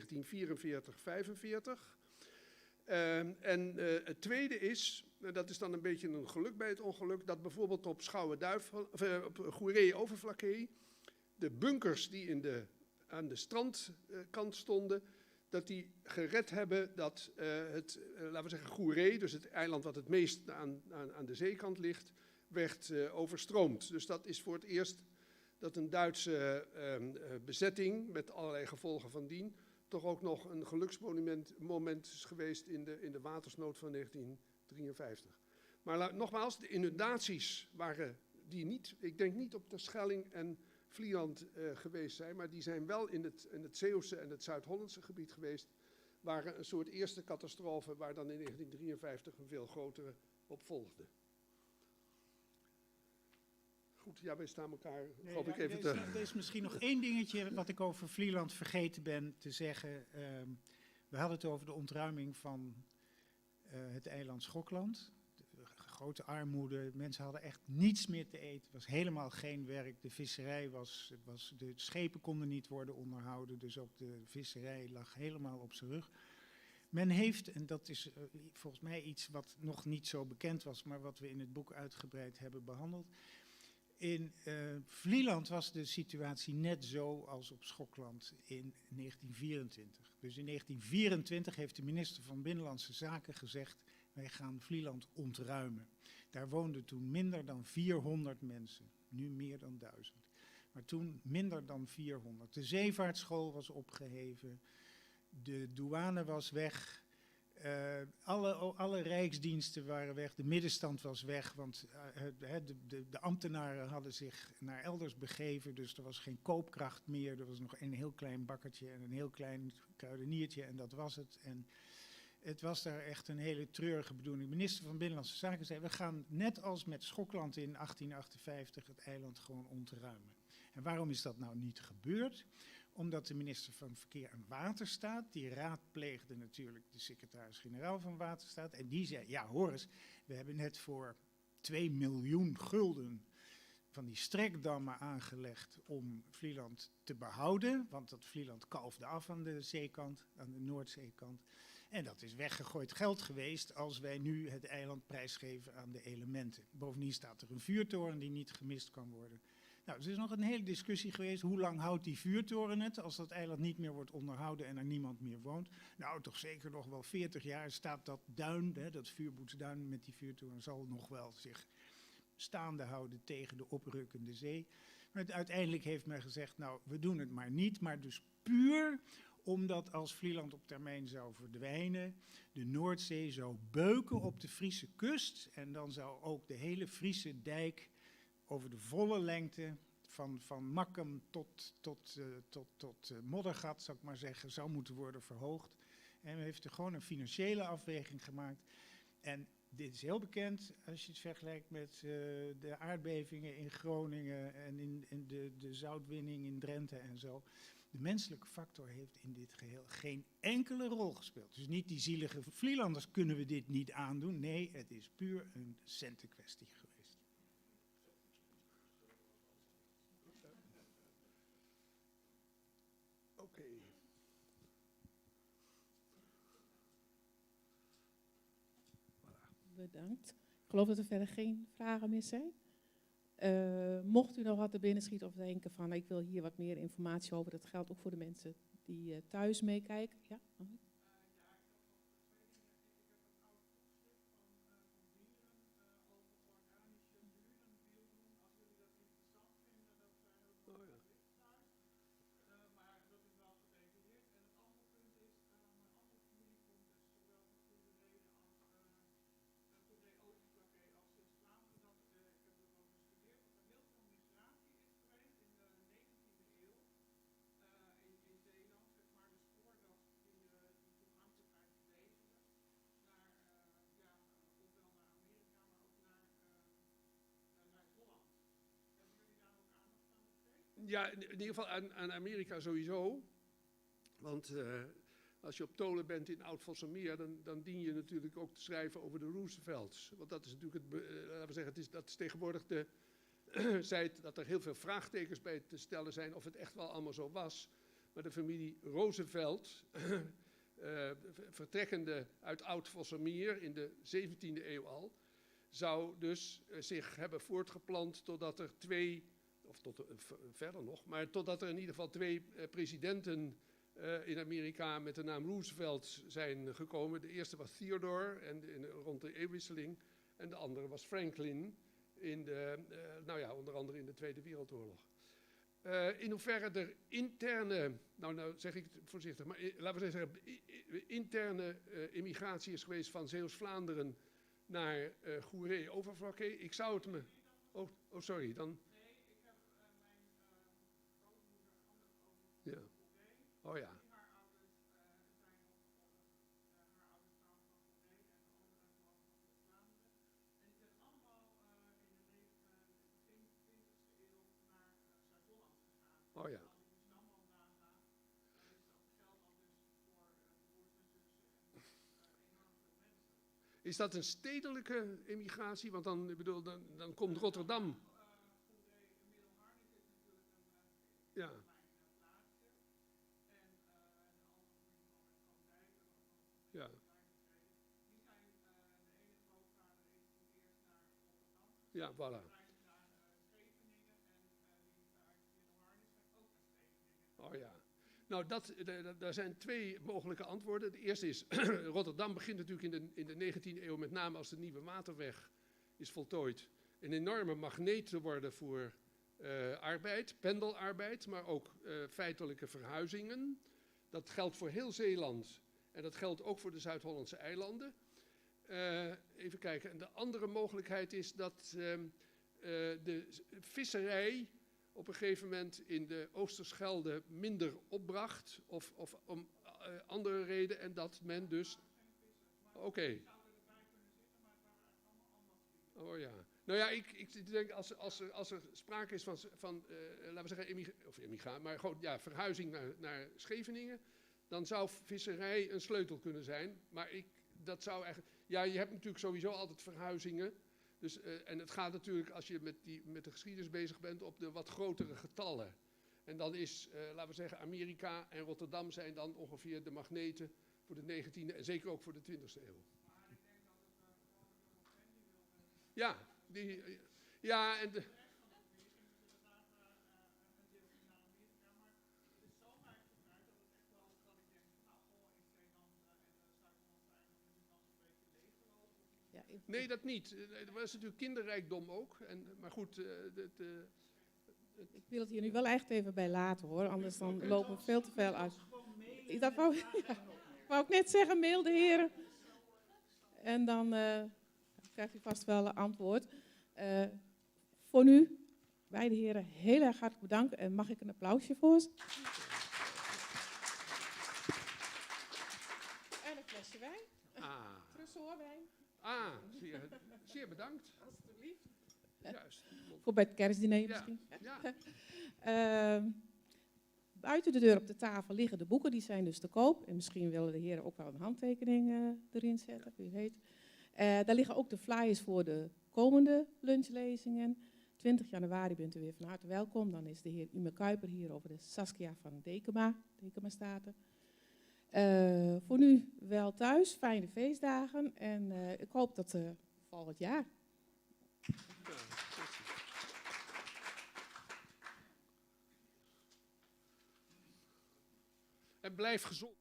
Speaker 3: En het tweede is, dat is dan een beetje een geluk bij het ongeluk, dat bijvoorbeeld op op Goeree-Overflakkee de bunkers die aan de strandkant stonden, dat die gered hebben dat laten we zeggen, Goeree, dus het eiland wat het meest aan de zeekant ligt, werd overstroomd. Dus dat is voor het eerst dat een Duitse bezetting, met allerlei gevolgen van dien, toch ook nog een geluksmoment is geweest in de watersnood van 1953. Maar nogmaals, de inundaties waren die niet, ik denk niet op Terschelling en Vlieland geweest zijn, maar die zijn wel in het Zeeuwse en het Zuid-Hollandse gebied geweest, waren een soort eerste catastrofe waar dan in 1953 een veel grotere op volgde. Goed, ja, wij staan elkaar, hoop ik even te...
Speaker 2: Er is misschien nog één dingetje wat ik over Vlieland vergeten ben te zeggen. We hadden het over de ontruiming van het eiland Schokland. Grote armoede, mensen hadden echt niets meer te eten. Het was helemaal geen werk. De visserij de schepen konden niet worden onderhouden, dus ook de visserij lag helemaal op zijn rug. Men heeft, en dat is volgens mij iets wat nog niet zo bekend was, maar wat we in het boek uitgebreid hebben behandeld. In Vlieland was de situatie net zo als op Schokland in 1924. Dus in 1924 heeft de minister van Binnenlandse Zaken gezegd: wij gaan Vlieland ontruimen. Daar woonden toen minder dan 400 mensen, nu meer dan 1000. Maar toen minder dan 400. De zeevaartschool was opgeheven, de douane was weg. Alle rijksdiensten waren weg, de middenstand was weg, want de ambtenaren hadden zich naar elders begeven, dus er was geen koopkracht meer. Er was nog een heel klein bakkertje en een heel klein kruideniertje en dat was het. En het was daar echt een hele treurige bedoeling. De minister van Binnenlandse Zaken zei, we gaan net als met Schokland in 1858 het eiland gewoon ontruimen. En waarom is dat nou niet gebeurd? Omdat de minister van Verkeer en Waterstaat, die raadpleegde natuurlijk de secretaris-generaal van Waterstaat. En die zei, ja hoor eens, we hebben net voor 2 miljoen gulden van die strekdammen aangelegd om Vlieland te behouden. Want dat Vlieland kalfde af aan de zeekant, aan de Noordzeekant. En dat is weggegooid geld geweest als wij nu het eiland prijsgeven aan de elementen. Bovendien staat er een vuurtoren die niet gemist kan worden. Nou, er is nog een hele discussie geweest, hoe lang houdt die vuurtoren het als dat eiland niet meer wordt onderhouden en er niemand meer woont? Nou, toch zeker nog wel 40 jaar staat dat duin, dat vuurboetsduin met die vuurtoren, zal nog wel zich staande houden tegen de oprukkende zee. Maar uiteindelijk heeft men gezegd, nou, we doen het maar niet, maar dus puur omdat als Vlieland op termijn zou verdwijnen, de Noordzee zou beuken op de Friese kust en dan zou ook de hele Friese dijk over de volle lengte van Makkum tot Moddergat, zou ik maar zeggen, zou moeten worden verhoogd. En men heeft er gewoon een financiële afweging gemaakt. En dit is heel bekend als je het vergelijkt met de aardbevingen in Groningen en in de zoutwinning in Drenthe en zo. De menselijke factor heeft in dit geheel geen enkele rol gespeeld. Dus niet die zielige Vlielanders kunnen we dit niet aandoen. Nee, het is puur een centenkwestie geweest.
Speaker 3: Oké.
Speaker 1: Bedankt. Ik geloof dat er verder geen vragen meer zijn. Mocht u nog wat er binnen schieten of denken van ik wil hier wat meer informatie over, dat geldt ook voor de mensen die thuis meekijken. Ja?
Speaker 3: Ja, in ieder geval aan Amerika sowieso. Want als je op Tolen bent in Oud-Vosselmeer, dan dien je natuurlijk ook te schrijven over de Roosevelts. Want dat is natuurlijk, laten we zeggen, dat is tegenwoordig de zijt dat er heel veel vraagtekens bij te stellen zijn of het echt wel allemaal zo was. Maar de familie Roosevelt, vertrekkende uit Oud-Vosselmeer in de 17e eeuw al, zou dus zich hebben voortgeplant totdat er verder nog, maar totdat er in ieder geval 2 presidenten in Amerika met de naam Roosevelt zijn gekomen. De eerste was Theodore rond de eeuwwisseling en de andere was Franklin onder andere in de Tweede Wereldoorlog. In hoeverre er interne, nou zeg ik het voorzichtig, maar laten we zeggen interne immigratie is geweest van Zeeuws-Vlaanderen naar Goeree-Overflakkee. Ik zou het me... Oh, sorry, dan... Ja. Oh ja. Oh ja. Is dat een stedelijke immigratie? Want dan komt Rotterdam. Ja. Ja. Ja, voilà. Oh ja. Nou, daar zijn 2 mogelijke antwoorden. De eerste is, Rotterdam begint natuurlijk in de 19e eeuw, met name als de Nieuwe Waterweg is voltooid, een enorme magneet te worden voor arbeid, pendelarbeid, maar ook feitelijke verhuizingen. Dat geldt voor heel Zeeland. En dat geldt ook voor de Zuid-Hollandse eilanden. Even kijken. En de andere mogelijkheid is dat de visserij op een gegeven moment in de Oosterschelde minder opbracht. Of om andere reden. En dat men dus... Oké. Oh ja. Nou ja, ik denk als er sprake is van laten we zeggen, maar gewoon ja, verhuizing naar Scheveningen, dan zou visserij een sleutel kunnen zijn. Maar dat zou eigenlijk... Ja, je hebt natuurlijk sowieso altijd verhuizingen. Dus, en het gaat natuurlijk, als je met de geschiedenis bezig bent, op de wat grotere getallen. En dan is, laten we zeggen, Amerika en Rotterdam zijn dan ongeveer de magneten voor de 19e en zeker ook voor de 20e eeuw. Ja, ja, en
Speaker 1: Ja,
Speaker 3: nee, dat niet. Er was natuurlijk kinderrijkdom ook. Maar goed,
Speaker 1: ik wil het hier nu wel echt even bij laten hoor, anders dan lopen we veel te veel uit. Dat wou ik net zeggen, mail de heren. En dan krijgt u vast wel een antwoord. Voor nu, beide heren, heel erg hartelijk bedankt. En mag ik een applausje voor ze? En een flesje wijn. Tresorwijn.
Speaker 3: Zeer bedankt.
Speaker 1: Alsjeblieft.
Speaker 3: Juist.
Speaker 1: Voor bij het kerstdiner
Speaker 3: Ja,
Speaker 1: misschien.
Speaker 3: ja.
Speaker 1: Buiten de deur op de tafel liggen de boeken, die zijn dus te koop. En misschien willen de heren ook wel een handtekening erin zetten, wie weet. Daar liggen ook de flyers voor de komende lunchlezingen. 20 januari bent u weer van harte welkom. Dan is de heer Ime Kuiper hier over de Saskia van Dekema. Dekema staat er. Voor nu wel thuis, fijne feestdagen. En ik hoop dat volgend jaar.
Speaker 3: En blijf gezond.